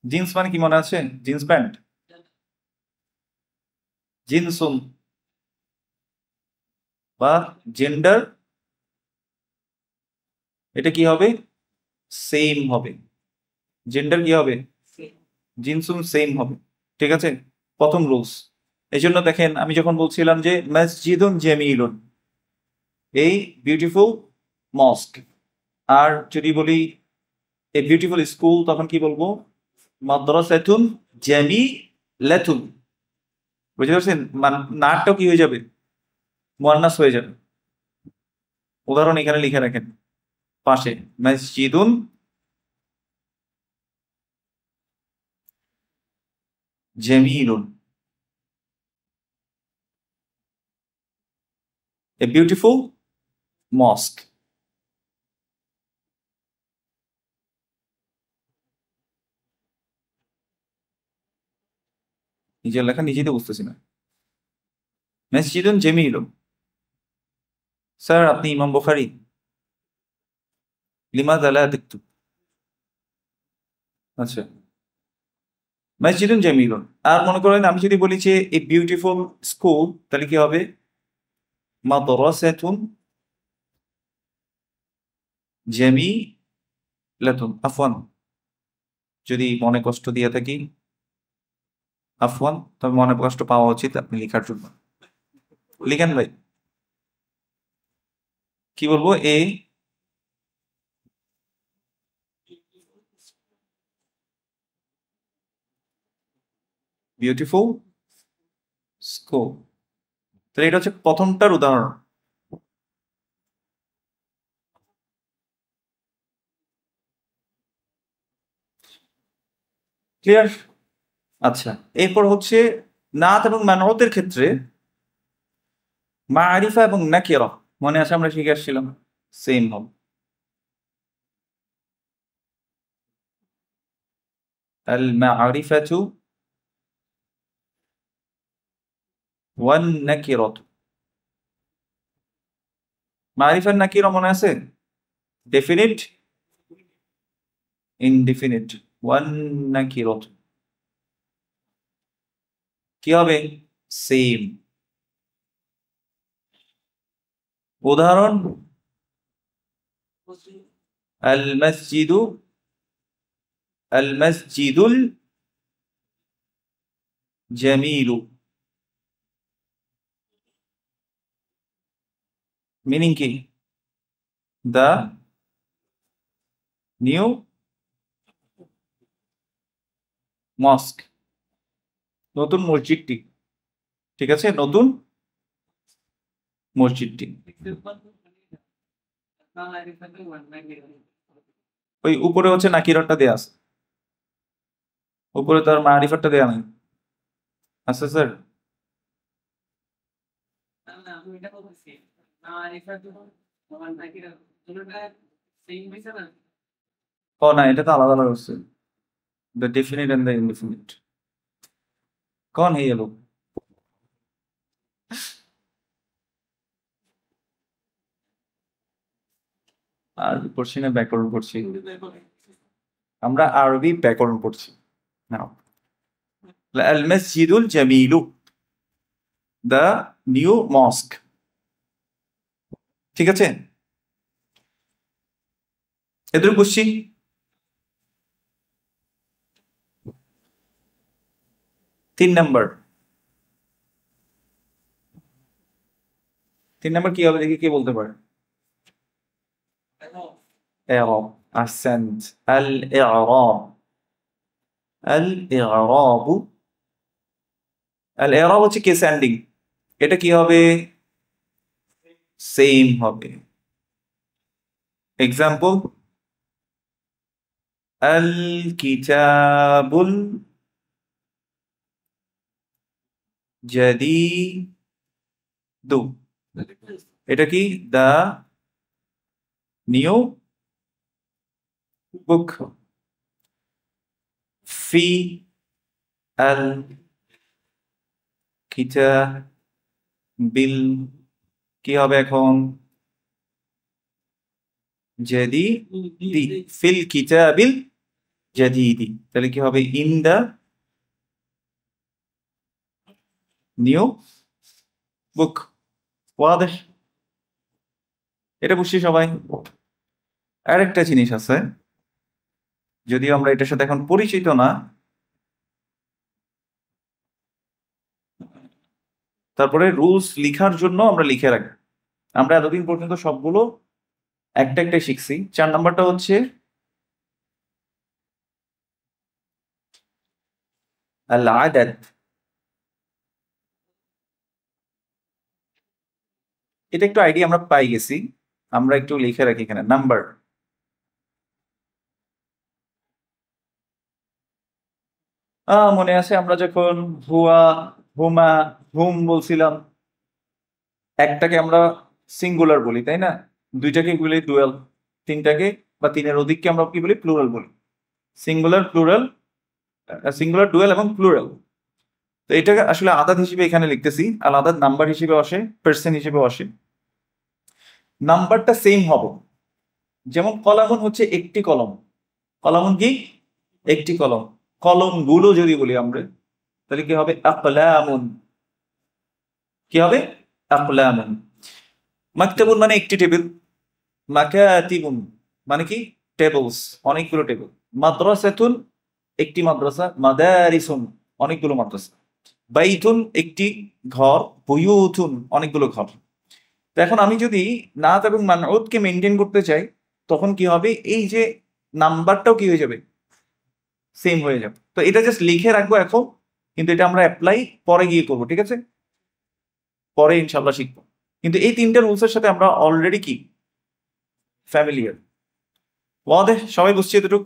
জিন্স মানে কি মনে আছে? জিন্স প্যান্ট, জিন্সুন, বা জেন্ডার, এটা কি হবে? সেম হবে। জেন্ডার কি হবে? জিনসুন সেম হবে। ঠিক আছে? প্রথম রুলস। এই জন্য দেখেন, আমি যখন বলছিলাম যে মসজিদুন জামিলুন, এই বিউটিফুল মস্ক, আর যদি বলি এ বিউটিফুল স্কুল, তখন কি বলবো? মাদ্রাসাতুন জামিলাতুন। বুঝতে পারছেন? নাটটাও কি হয়ে যাবে? মুয়ান্নাস হয়ে যাবে। উদাহরণ এখানে লিখে রাখেন পাশে, মসজিদুন জামিলুন, এ বিউটিফুল মস্ক। নিজের লেখা নিজেই তো বুঝতেছি না। মসজিদুন জামিলুন। স্যার আপনি ইমাম বুখারী? লিমাযা লা তাকতুব? আচ্ছা, মসজিদুন জামিলুন। আর মনে করেন আমি যদি বলি যে এ বিউটিফুল স্কুল, তাহলে কি হবে? মাদ্রাসাতুন জামিলাতুন। আফওয়ান, যদি মনে কষ্ট দিয়ে থাকি, আফওয়ান, তবে মনে কষ্ট পাওয়া উচিত আপনি লেখার জন্য। লিখেন ভাই। কি বলবো? A beautiful school. তাহলে এটা হচ্ছে প্রথমটার উদাহরণ। ক্লিয়ার? আচ্ছা, এরপর হচ্ছে নাত এবং মানউতের ক্ষেত্রে মারিফা এবং নাকিরা, মনে আছে আমরা শিখে আসছিলাম, সেম হবে। আল মারিফাতু ওয়ান নাকিরাত। মারিফা নাকিরা মনে আছে? Definite, indefinite. ওয়ান নাকিরাত কি হবে? সেম। উদাহরণ আল মসজিদু, আল মসজিদুল জামিলু। মিনিং কি? দ্য নিউ মস্ক, নতুন মসজিদটি। ঠিক আছে, নতুন মসজিদটি। ওই উপরে হচ্ছে নাকিরাতটা দেয়া আছে, উপরে তার মারিফাতটা দেয়া নাই। আচ্ছা স্যার, ও না, এটা তো আলাদা আলাদা হচ্ছে, the definite and the indefinite. কন হে লোক, আরবি পড়ছি না ব্যাকরণ পড়ছি? আমরা আরবি ব্যাকরণ পড়ছি। নাও, আল মসজিদুল জামিলু, দ্য নিউ মস্ক। ঠিক আছে, এদের বুঝছি। তিন নাম্বার, তিন নাম্বার কি হবে দেখি, কে বলতে পারে? إعراب. أحسنت. الإعراب. الإعراب. الإعراب হচ্ছে কেস এন্ডিং। এটা কি হবে? সেম হবে। এক্সাম্পল, আল কিতাবুল জাদীদু। এটা কি? দা নিউ বুক। ফি আল কিতাবিল, কি হবে এখন? জাদীদি। ফিল কিতাবিল জাদীদি, তাহলে কি হবে? In the new book. ওয়াদেহ? এটা বুঝছি সবাই। আরেকটা জিনিস আছে, যদিও আমরা এটার সাথে এখন পরিচিত না, তারপরে রুলস লিখার জন্য আমরা লিখে রাখি। আমরা এতদিন পর্যন্ত সবগুলো একটা একটা শিখছি। 4 নাম্বারটা হচ্ছে আল আদাদ। এটা একটু আইডিয়া আমরা পাই গেছি, আমরা একটু লিখে রাখি এখানে নাম্বার। মনে আছে আমরা যখন হুয়া, হুমা, হুম বলছিলাম, একটাকে আমরা সিঙ্গুলার বলি, তাই না? দুইটাকে বলি ডুয়াল, তিনটাকে বা তিনের অধিককে আমরা কি বলি? প্লুরাল বলি। সিঙ্গুলার, প্লুরাল, সিঙ্গুলার, ডুয়াল এবং প্লুরাল। তো এটাকে আসলে আদাদ হিসেবে এখানে লিখতেছি, আর আদাদ নাম্বার হিসেবে আসে, পার্সেন্ট হিসেবে আসে। নাম্বারটা সেম হবে। যেমন কলামুন হচ্ছে একটি কলম। কলামুন কি? একটি কলম। কলম গুলো যদি বলি আমরা, তাহলে কি হবে? আকলামুন। কি হবে? আকলামুন। মাকতাবুন মানে একটি টেবিল। মাকাতিবুন মানে কি? টেবলস, অনেকগুলো টেবিল। মাদ্রাসাতুন একটি মাদ্রাসা। মাদারিসুন অনেকগুলো মাদ্রাসা। বাইতুন একটি ঘর। বুয়ুতুন অনেকগুলো ঘর। তো এখন আমি যদি নাত এবং মানউদকে মেনটেন করতে চাই, তখন কি হবে? এই যে নাম্বারটাও কি হয়ে যাবে? সেম হয়ে যাবে। তো এটা জাস্ট লিখে রাখবো এখন, কিন্তু এটা আমরা অ্যাপ্লাই পরে গিয়ে করবো। ঠিক আছে, পরে ইনশাল্লাহ শিখবো। কিন্তু এই তিনটা রুলসের সাথে আমরা অলরেডি কি ফ্যামিলিয়ার। ওয়াদে? সবাই বুঝছি এতটুক?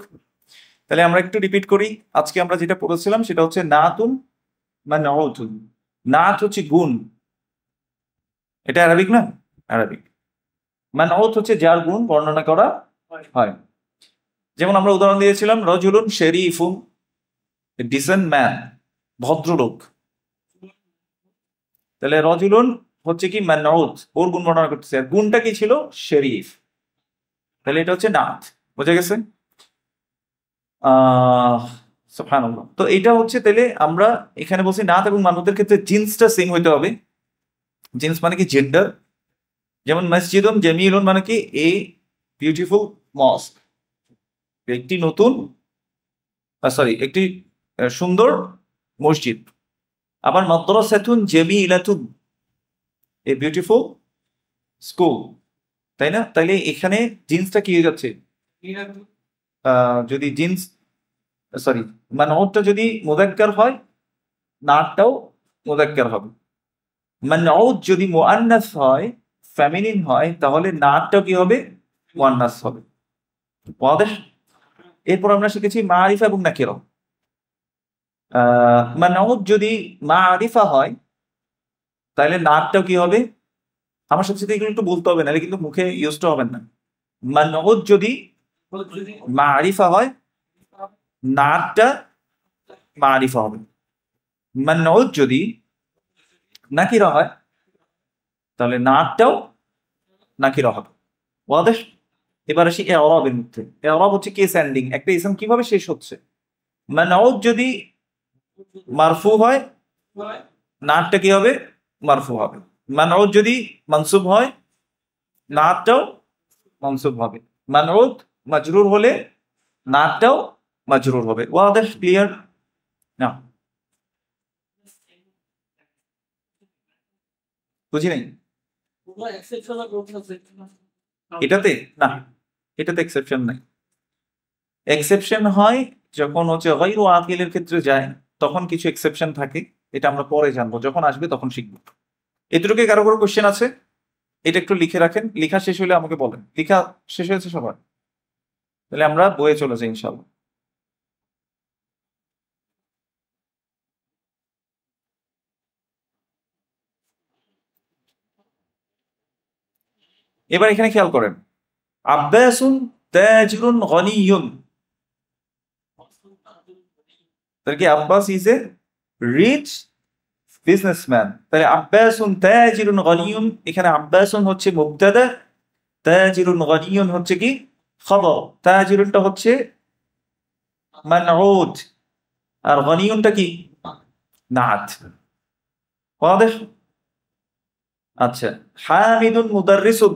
তাহলে আমরা একটু রিপিট করি। আজকে আমরা যেটা পড়েছিলাম সেটা হচ্ছে নাতুন মানউতুন। নাত হচ্ছে গুণ, এটা আরবিক না? আরবিক। মানউত হচ্ছে যার গুণ বর্ণনা করা হয়। যেমন আমরা উদাহরণ দিয়েছিলাম, রজুলুন শরীফুন, ডিসেন্ট ম্যান, ভদ্রলোক। তাহলে রজুলুন হচ্ছে কি? মানউত, ওর গুণ বর্ণনা করতেছে। আর গুণটা কি ছিল? শরীফ। তাহলে এটা হচ্ছে নাত। বোঝা গেছে? সুবহানাল্লাহ। তো এটা হচ্ছে, তাহলে আমরা এখানে বলছি নাত এবং মানউতের ক্ষেত্রে জিন্সটা সেম হইতে হবে। জিন্স মানে কি? জেন্ডার। যেমন মসজিদুন জামিলুন মানে কি এ বিউটিফুল মস্ক, একটি নতুন সরি একটি সুন্দর মসজিদ। আবার মাদ্রাসাতুন জামিলাতুন এ বিউটিফুল স্কুল, তাই না? তাইলে এখানে জিন্সটা কি হয়ে যাচ্ছে? যদি জিন্স সরি মানউদটা যদি মুযাক্কার হয়, নাটটাও মুযাক্কার হবে। মানউদ যদি মুআন্নাস হয়, ফেমিনিন হয়, তাহলে নাটটাও কি হবে? মুআন্নাস হবে। ওয়াদেহ? এরপর আমরা শিখেছি মারিফা এবং নাকিরা। মানউদ যদি মারিফা হয়, তাহলে নাটটাও কি হবে? আমার সাথে সাথে এগুলো একটু বলতে হবে, নাহলে কিন্তু মুখে ইউজটা হবেন না। মানউদ যদি মারিফা হয়, নাটটা মারিফা হবে। মানউদ যদি নাকিরা হয়, তাহলে নাটটাও নাকিরা হবে। ওয়াদেহ? এবার আসি ইআরাবের মধ্যে। ইআরাব হচ্ছে কেস এন্ডিং, একটা ইসম কিভাবে শেষ হচ্ছে। মানউদ যদি মারফু হয়, নাটটা কি হবে? মারফু হবে। মানউদ যদি মানসুব হয়, নাটটাও মানসুব হবে। মানউদ মাজরুর হলে নাটটাও মাজরুর হবে। ওয়াদেহ? ক্লিয়ার? না বুঝি নাই এটাতে, না এটাতে এক্সেপশন নাই। এক্সেপশন হয় যখন হচ্ছে গায়রু আকিলের ক্ষেত্রে যায়, তখন কিছু এক্সেপশন থাকে, এটা আমরা পরে জানবো, যখন আসবে তখন শিখবো। এটুকুকে কারো কারো কোশ্চেন আছে? এটা একটু লিখে রাখেন, লেখা শেষ হলে আমাকে বলেন। লেখা শেষ হয়েছে সবার? তাহলে আমরা বইয়ে চলে যাই ইনশাআল্লাহ। এবার এখানে খেয়াল করেন, আব্বাসুন তাজিরুন গনিয়ুন, তাহলে কি Abbas is a rich businessman. তাহলে আব্বাসুন তাজিরুন গনিয়ুন, এখানে আব্বাসুন হচ্ছে মুবতাদা, তাজিরুন গনিয়ুন হচ্ছে কি খবর। তাজিরুনটা হচ্ছে মানউদ, আর গনিয়ুনটা কি নাত। ওয়াদেহ? আচ্ছা, হামিদুন মুদাররিসুন,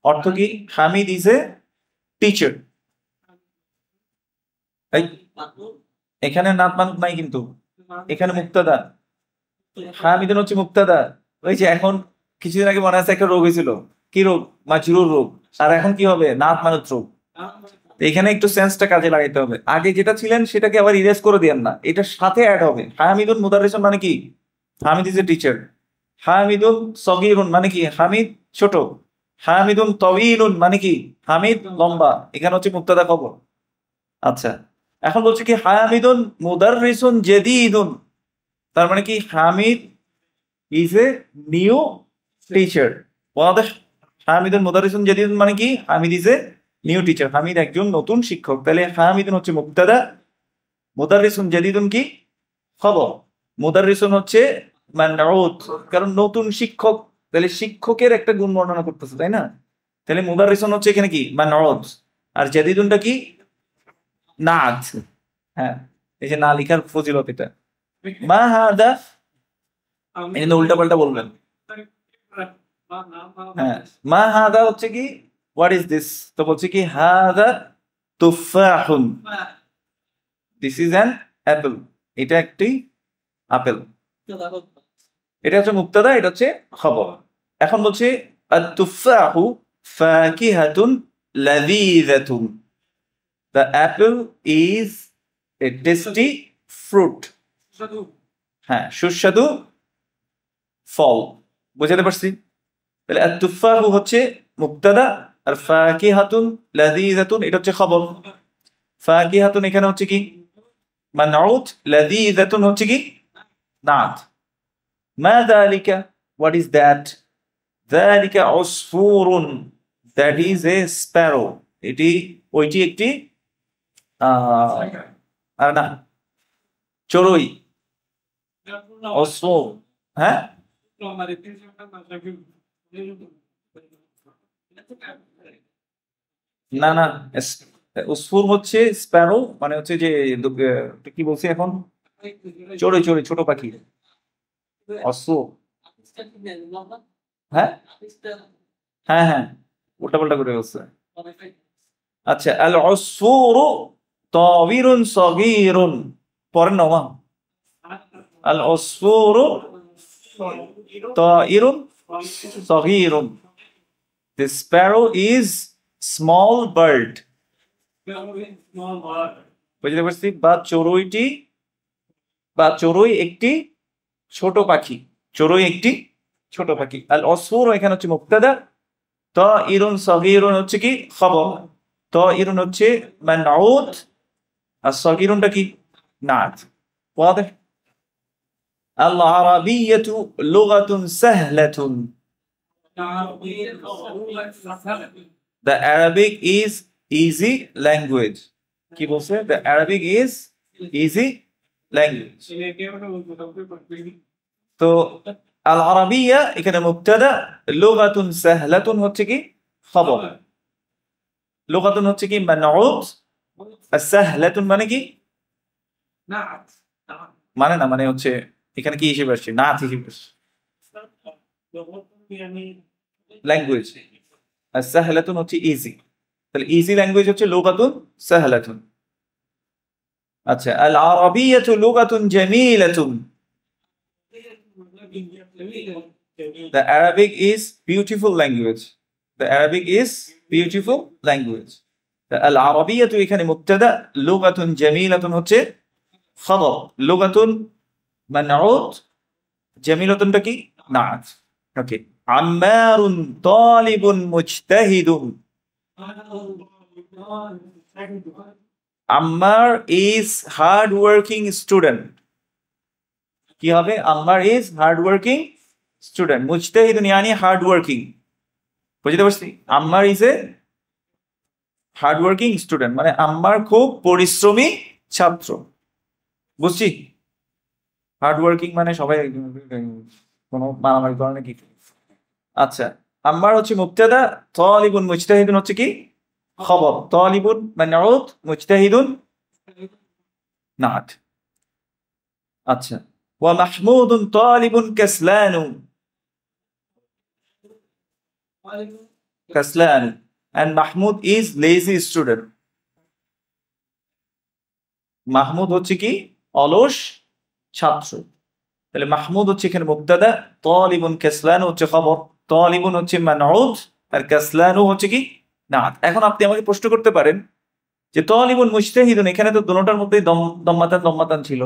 অর্থ কি? Hamid is a teacher. এখানে নাত মানুত নাই কিন্তু, এখানে মুক্তাদা। হামিদুন হচ্ছে মুক্তাদা। ওই যে এখন কিছুদিন আগে মনে আছে একটা রোগ হয়েছিল, কি রোগ? মাজরুর রোগ। আর এখন কি হবে? নাত মানুত রোগ। তো এখানে একটু সেন্সটা কাজে লাগাইতে হবে। আগে যেটা ছিলেন সেটাকে আবার ইরেজ করে দিয়েন না, এটার সাথে অ্যাড হবে। হামিদুন মুদাররিসুন মানে কি? Hamid is a teacher. হামিদুন সগীরুন মানে কি? হামিদ ছোট। হামিদুন তওয়িলুন মানে কি? হামিদ লম্বা। এখানে হচ্ছে মুক্তাদা খবর। আচ্ছা, এখন বলছে কি হামিদুন মুদাররিসুন জাদীদুন, তার মানে কি Hamid is a new teacher. ওয়াদেহ? হামিদুন মুদাররিসুন জাদীদুন মানে কি? Hamid is a new teacher, Hamid একজন নতুন শিক্ষক। তাহলে হামিদুন হচ্ছে মুবতাদা, মুদাররিসুন জাদীদুন কি খবর, মুদাররিসুন হচ্ছে মানউত, কারণ নতুন শিক্ষক, তাহলে শিক্ষকের একটা গুণ বর্ণনা করতেছে, তাই না? তাহলে মুদাররিসুন হচ্ছে এখানে কি মানউত, আর জাদীদুনটা কি নাত। হ্যাঁ, এই যে না লিখার ফজিলত এটা। মা হাদা, এই জন্য উল্টা পাল্টা বলবেন। হ্যাঁ, মা হাদা হচ্ছে কি হোয়াট ইজ দিস, তো বলছে কি হাদা তুফাহুন, দিস ইজ অ্যান অ্যাপেল, এটা একটি আপেল। এটা হচ্ছে মুবতাদা, এটা হচ্ছে খবর। এখন বলছে আত-তুফাহু ফাকিহাতুন লাযীযাতুন, the apple is a tasty fruit. হ্যাঁ, সুস্বাদু ফল। বুঝাতে পারছি? তাহলে আত-তুফাহু হচ্ছে মুবতাদা, আর ফাকিহাতুন লাযীযাতুন এটা হচ্ছে খবর। ফাকিহাতুন এখানে হচ্ছে কি মানউত, লাযীযাতুন হচ্ছে কি নাত। মা যালিকা, what is that? যালিকা উসফুরুন, that is a sparrow, এটি ওইটি একটি আর না চড়ুই। উসফুর, হ্যাঁ না না, উসফুর হচ্ছে স্প্যারো, মানে হচ্ছে যে কি বলছি এখন, চড়ুই চড়ুই ছোট পাখি। অসফুর হ্যাঁ হ্যাঁ হ্যাঁ উল্টা পাল্টা করে বলছে। আচ্ছা, আল উসফুরু তাবিরুন সগীরুন, পরের নামা আল উসফুরু তাইরুন সগীরুন, the sparrow is small bird। বুঝতে পারছি? বা চড়ুই একটি ছোট পাখি, চড়ুই একটি ছোট পাখি। আল উসফুর এখানে হচ্ছে মুবতাদা, তাইরুন সগীরুন হচ্ছে কি খবর, তাইরুন হচ্ছে মানউত, আর সগীরুনটা কি নাত। واضح؟ العربية لغة سهلة. The Arabic is easy language. কি বলছে? The Arabic is easy language. তো আল আরাবিয়া এখানে মুবতাদা, লুগাতুন সাহলাতুন হচ্ছে কি খবর, লুগাতুন হচ্ছে কি মানউত, আর সাহলাতুন মানে কি মানে না, মানে হচ্ছে এখানে কি হিসেবে আসছে, নাত হিসেবে আসছে, ল্যাঙ্গুয়েজ। আর সাহলাতুন হচ্ছে ইজি, তাহলে ইজি ল্যাঙ্গুয়েজ হচ্ছে লুগাতুন সাহলাতুন। আচ্ছা, আল আরাবিয়াতু লুগাতুন জামিলাতুন। The Arabic is beautiful language. The Arabic is beautiful language. Al Arabiyyatu এখানে মুবতাদা, লুগাতুন জামিলাতুন হচ্ছে খবর, লুগাতুন মানউত, জামিলাতুনটা কি নাত। ওকে, আম্মারুন তালিবুন মুজতাহিদুন। আম্মার is hard working student। কি হবে? আম্মার is hard working student, মুজতাহিদুন yani hard working। বুঝতে পারছি? আম্মার is a hard working student, মানে আম্মার খুব পরিশ্রমী ছাত্র। বুঝছি? হার্ড ওয়ার্কিং মানে সবাই কোনো মারামারি করে নাকি? আচ্ছা, আম্মার হচ্ছে মুবতাদা, তালিবুন মুজতাহিদুন হচ্ছে কি খবর, তালিবুন মানউত, মুজতাহিদুন নাত। আচ্ছা, ওয়া Mahmudun তালিবুন কাসলানু, কাসলানু, and Mahmud is lazy student। Mahmud হচ্ছে কি অলস ছাত্র, তাহলে মাহমুদ হচ্ছে এখানে মুবতাদা, তালিবুন কাসলানু হচ্ছে খবর, তালিবুন হচ্ছে মানউত, আর কাসলানু হচ্ছে কি নাত। এখন আপনি আমাকে প্রশ্ন করতে পারেন যে তালিবুন মুজতাহিদুন, এখানে তো দুটোটার মধ্যেই দম্মাতান দম্মাতান ছিল,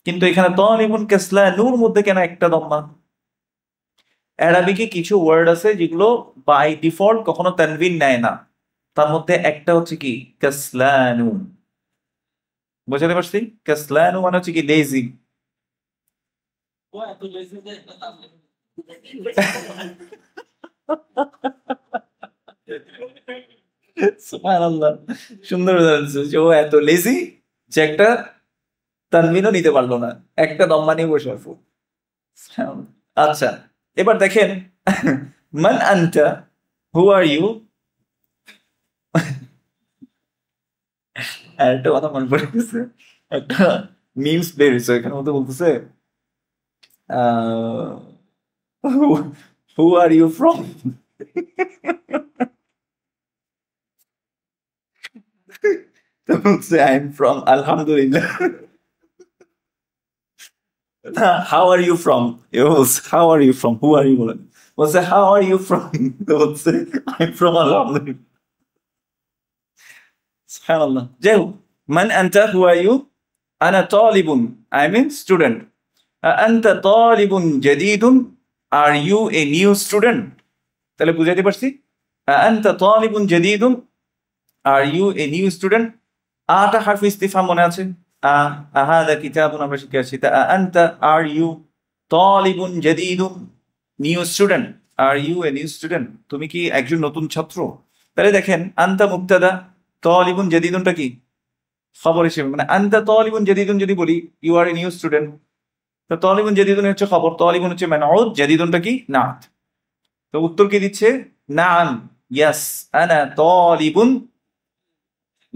কিন্তু এখানে তালিবুন কাসলানুর মধ্যে কেন একটা দম্মা? অ্যারাবিকে কিছু ওয়ার্ড আছে যেগুলো বাই ডিফল্ট কখনো তানভিন নেয় না, তার মধ্যে একটা হচ্ছে কি কাসলানু। বুঝতে পারছি? কাসলানু মানে হচ্ছে কি লেজি। সুবহানাল্লাহ, সুন্দর উদাহরণ দিয়েছে। ও এত লেজি যে একটা তানভিনও নিতে পারলো না, একটা দম্মা নিয়ে বসে আছে। আচ্ছা, এবার দেখেন মান আনতা, হু আর ইউ। একটা কথা মনে পড়ে গেছে, একটা মিমস বের হয়েছে, এখানে মধ্যে বলতেছে হু আর ইউ ফ্রম। বলছে আই এম ফ্রম আলহামদুলিল্লাহ। How are you from, how are you from, who are you বলেন, বলছে হাউ আর ইউ ফ্রম, বলছে আই এম ফ্রম আলহামদুলিল্লাহ। সুবহানাল্লাহ। যাই হোক, মান আনতা, হু আর ইউ, আনা তালিবুন, আই মিন স্টুডেন্ট, আনতা তালিবুন জাদীদুন, are you a new student. তাহলে বুঝাইতে পারছি? আনতা তালিবুন জাদীদুন, are you a new student. আটা হারফ ইস্তিফহাম মনে আছে? হাদা কিতাবুন আমরা শিখে আসছি। তা আনতা, আর ইউ, তালিবুন জাদীদুন, new student, are you a new student, তুমি কি একজন নতুন ছাত্র? তাহলে দেখেন আনতা মুবতাদা, তালিবুন জাদীদুনটা কি খবর হিসেবে, মানে আনতা তালিবুন জাদীদুন যদি বলি you are a new student, তো তালিবুন জাদীদুন হচ্ছে খবর, তালিবুন হচ্ছে মানউত, জাদীদুনটা কি নাত। তো উত্তর কি দিচ্ছে? নাম, ইয়েস, আনা তালিবুন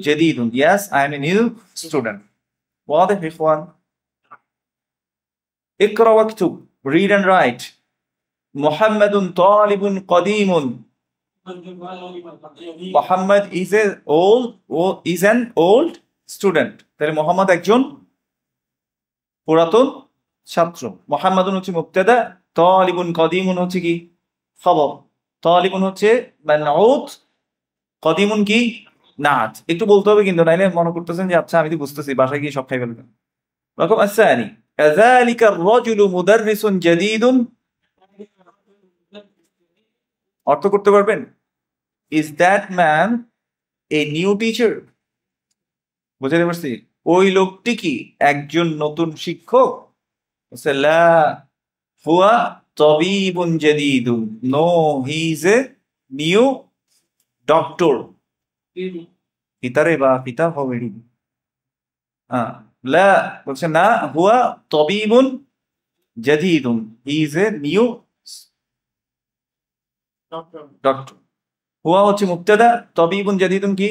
জাদীদুন, yes I am a new student. واضح يا اخوان؟ اقرا واكتب, read and write. মুহাম্মাদুন তালিবুন কদিমুন, Muhammad is a old or is an old student, তাহলে মোহাম্মদ একজন পুরাতন ছাত্র। মুহাম্মাদুন হচ্ছে মুবতাদা, তালিবুন কদিমুন হচ্ছে কি খবর, তালিবুন হচ্ছে মানউত, কদিমুন কি নাত। একটু বলতে হবে কিন্তু, নাইলে মনে করতেছেন যে আচ্ছা আমি তো বুঝতেছি, বাসায় গিয়ে সব খাই ফেলবেন। রকম الثاني كذلك الرجل مدرس جديد، অর্থ করতে পারবেন is that man a new teacher, বুঝতে পারছি। ওই লোকটি কি একজন নতুন শিক্ষক, বলছে লা হুয়া তাবিবুন জাদীদুন, no he is a new doctor, পিতারে বা পিতা হবে হ্যাঁ, লা বলছে না, হুয়া তাবিবুন জাদীদুন, he is a new doctor. হুয়া হচ্ছে মুবতাদা, তাবিবুন জাদীদুন কি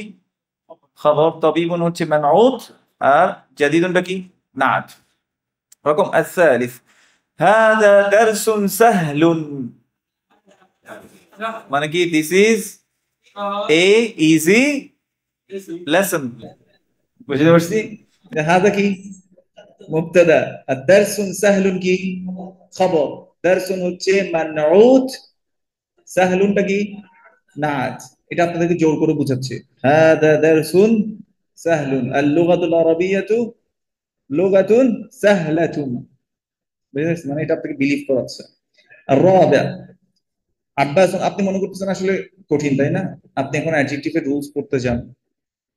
খবর, তাবিবুন হচ্ছে মানউত, আর জাদীদুনটা কি নাত। রকম الثالث هذا درس سهل, মানে কি this is a easy lesson, বুঝতে পারছি। হাদা কি মুবতাদা, আর দারসুন সাহলুন কি খবর, দারসুন হচ্ছে মানউত, সাহলুনটা কি নাত। এটা আপনাদেরকে জোর করে বুঝাচ্ছে। হাদা দারসুন সাহলুন, আল লুগাতুল আরাবিয়াতু লুগাতুন সাহলাতুন, বুঝেছেন, মানে এটা আপনাকে বিলিভ করাচ্ছে। আর রাবিয়া আব্বাস, আপনি মনে করতেছেন আসলে কঠিন, তাই না? আপনি এখন অ্যাডজেক্টিভের রুলস পড়তে যান,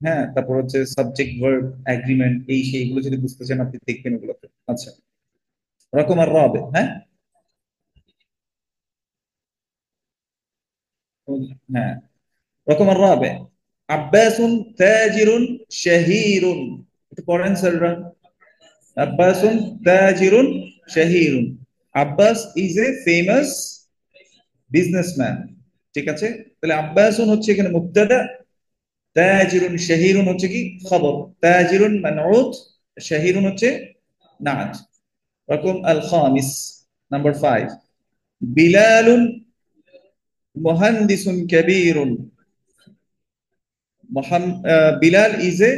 হ্যাঁ, তারপর হচ্ছে সাবজেক্ট ভার্ব এগ্রিমেন্ট এই সেইগুলো যদি বুঝতে চান আপনি দেখবেন ওগুলোতে। আচ্ছা, রকম আর রাবে, হ্যাঁ হ্যাঁ, রকম আর রাবে আব্বাসুন তাজিরুন শাহিরুন, একটু পড়েন স্যাররা। আব্বাসুন তাজিরুন শাহিরুন, Abbas is a famous businessman, ঠিক আছে। তাহলে আব্বাসুন হচ্ছে এখানে মুবতাদা, তাজিরুন শাহিরুন হচ্ছে কি খবর, তাজিরুন মানউত, শাহিরুন হচ্ছে নাত। রকম আল খামিস, নাম্বার 5, বিলালুন মুহান্দিসুন কাবীরুন, Bilal is a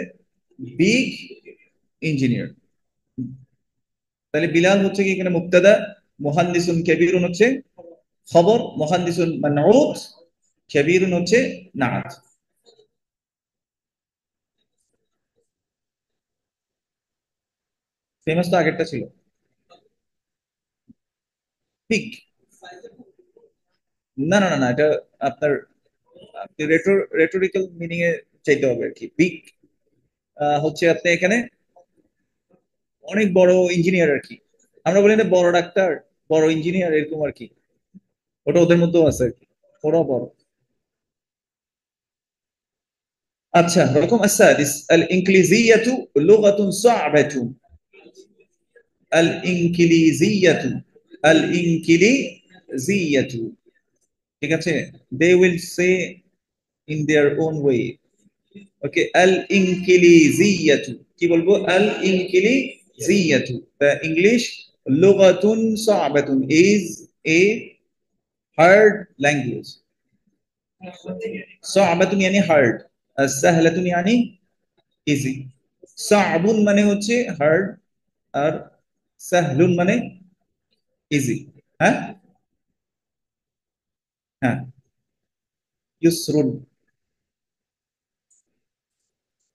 big engineer. তাহলে বিলাল হচ্ছে কি এখানে মুবতাদা, মুহান্দিসুন কাবীরুন হচ্ছে খবর, মুহান্দিসুন মানউত, কাবীরুন হচ্ছে নাত। ফেমাস তো আগেরটা ছিল বিগ, না না না না, এটা আপনার রেটোরিক্যাল মিনিং এ চাইতে হবে আর কি। বিগ হচ্ছে আপনি এখানে অনেক বড় ইঞ্জিনিয়ার আর কি, আমরা বলি না বড় ডাক্তার, বড় ইঞ্জিনিয়ার, এরকম আর কি। ওটা ওদের মধ্যেও আছে আর কি, ওরাও বড়। আচ্ছা, রকম السادس الإنجليزية لغة صعبة، الإنجليزية الإنجليزية ঠিক আছে, they will say in their own way, ওকে। الإنجليزية কি বলবো, الإنجليزية, the English لغة صعبة is a hard language, صعبة يعني hard, سهلة يعني easy। সাবুন মানে হচ্ছে হার্ড, আর সাহলুন মানে ইজি। হ্যাঁ হ্যাঁ, ইউসরুন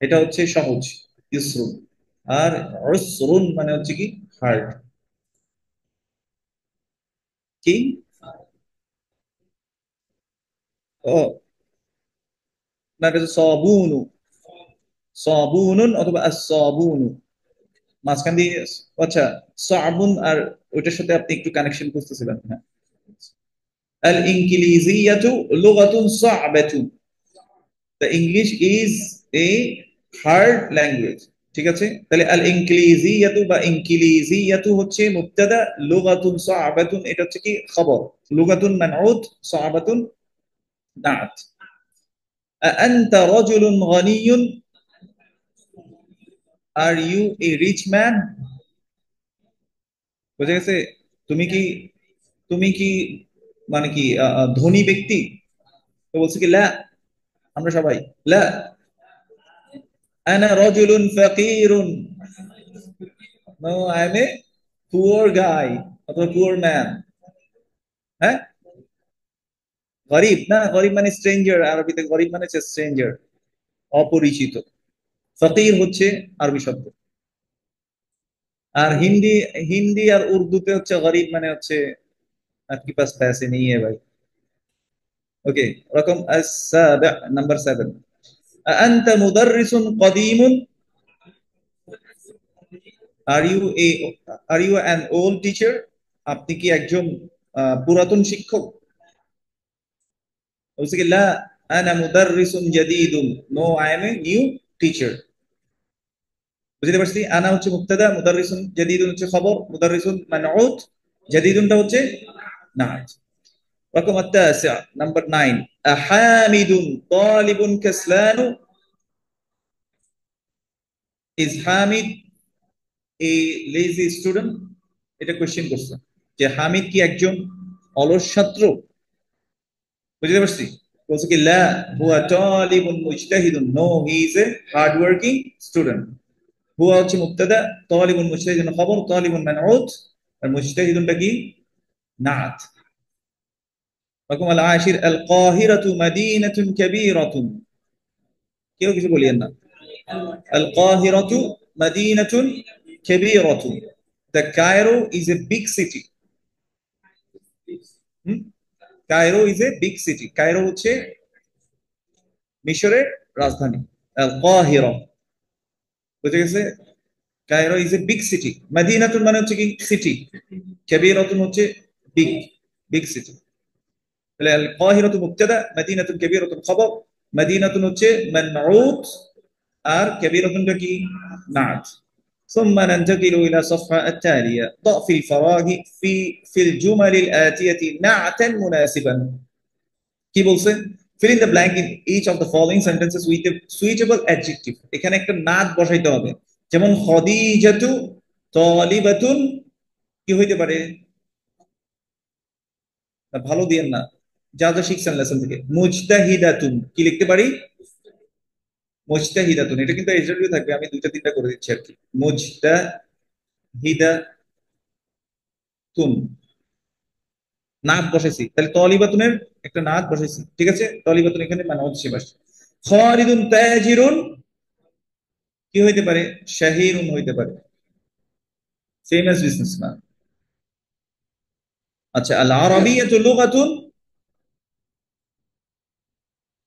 এটা হচ্ছে সহজ, ইউসরুন। আর উসরুন মানে হচ্ছে কি হার্ড, কি ও না, এটা হচ্ছে সাবুনু, সাবুনুন অথবা আস-সাবুনু, মাঝখান দিয়ে আচ্ছা সাবুন আর ওইটার সাথে আপনি একটু কানেকশন করতেছিলেন, হ্যাঁ। আল ইনকিলিজিয়াতু লুগাতুন সা'বাতুন, the English is a hard language, ঠিক আছে। তাহলে আল ইনকিলিজিয়াতু বা ইনকিলিজিয়াতু হচ্ছে মুবতাদা, লুগাতুন সা'বাতুন এটা হচ্ছে কি খবর, লুগাতুন মানউত, সা'বাতুন নাত। আনতা রাজুলুন গানিয়ুন, are you a rich man, বুঝে গেছে। তুমি কি তুমি কি মানে কি ধনী ব্যক্তি? তো বলছে কি লা, আমরা সবাই লা, আনা রাজুলুন ফাকিরুন, no I am a poor guy অথবা পুয়ার ম্যান। হ্যাঁ, গরিব না, গরিব মানে স্ট্রেঞ্জার, আরবিতে গরিব মানে হচ্ছে স্ট্রেঞ্জার, অপরিচিত। ফকির হচ্ছে আরবি শব্দ। আর হিন্দি, হিন্দি আর উর্দুতে হচ্ছে গরিব মানে হচ্ছে आपके पास पैसे नहीं है भाई। ओके, रकम السابع number 7, أنت مدرس قديم, are you a, are you an old teacher? আপনি কি একজন পুরাতন শিক্ষক? বলছে কি লা, আনা মুদাররিসুন জাদীদুন, no I am a new teacher. বুঝতে পারছি? আনা হচ্ছে মুবতাদা, মুদাররিসুন জাদীদুন হচ্ছে খবর, মুদাররিসুন মানউত, জাদীদুনটা হচ্ছে নাত। رقم التاسع نمبر 9, أحامد طالب كسلان, is Hamid a lazy student? এটা কোশ্চেন করছে যে হামিদ কি একজন অলস ছাত্র? বুঝতে পারছি? বলছে কি লা, হুয়া তালিবুন মুজতাহিদুন, no he is a hard working student. হুয়া হচ্ছে মুবতাদা, তালিবুন মুজতাহিদুন খবর, তালিবুন মানউত, আর মুজতাহিদুনটা কি? নাত। রকম আল আশির, আল কাহিরাতু মাদিনাতুন কাবীরাতুন, কেউ কিছু বলিয়েন না। আল কাহিরাতু মাদিনাতুন কাবীরাতুন, the Cairo is a big city. Cairo is a big city, Cairo হচ্ছে মিশরের রাজধানী। আল কাহিরা, বুঝে গেছে? Cairo is a big city, মদিনাতুন মানে হচ্ছে কি সিটি, কাবীরাতুন হচ্ছে বিগ, বিগ সিটি। তাহলে আল কাহিরাতু মুবতাদা, মদিনাতুন কাবীরাতুন খবর, মদিনাতুন হচ্ছে মানউত, আর কাবীরাতুনটা কি? নাত। ثم ننتقل إلى الصفحة التالية، ضع في الفراغ في الجمل الآتية نعتا مناسبا। কি বলছে? fill in the blank in each of the following sentences with a suitable adjective। এখানে একটা নাত বসাইতে হবে। যেমন খদিজাতু তালিবাতুন, কি হইতে পারে? ভালো দিয়েন না, যা যা শিখছেন লেসন থেকে। মুজতাহিদাতুন, কি লিখতে পারি? মুজতাহিদাতুন, এটা কিন্তু এজেন্টও থাকবে, আমি দুইটা তিনটা করে দিচ্ছি আর কি। মুজতাহিদাতুন, নাত বসাইছি, তাহলে তলিবাতুনের একটা নাত বসাইছি, ঠিক আছে? তলিবাতুন এখানে মানে হচ্ছে বাস। খালিদুন তাজিরুন, কি হইতে পারে? শাহিরুন হইতে পারে, সেম অ্যাজ বিজনেসম্যান। আচ্ছা, আল আরাবিয়াতু লুগাতুন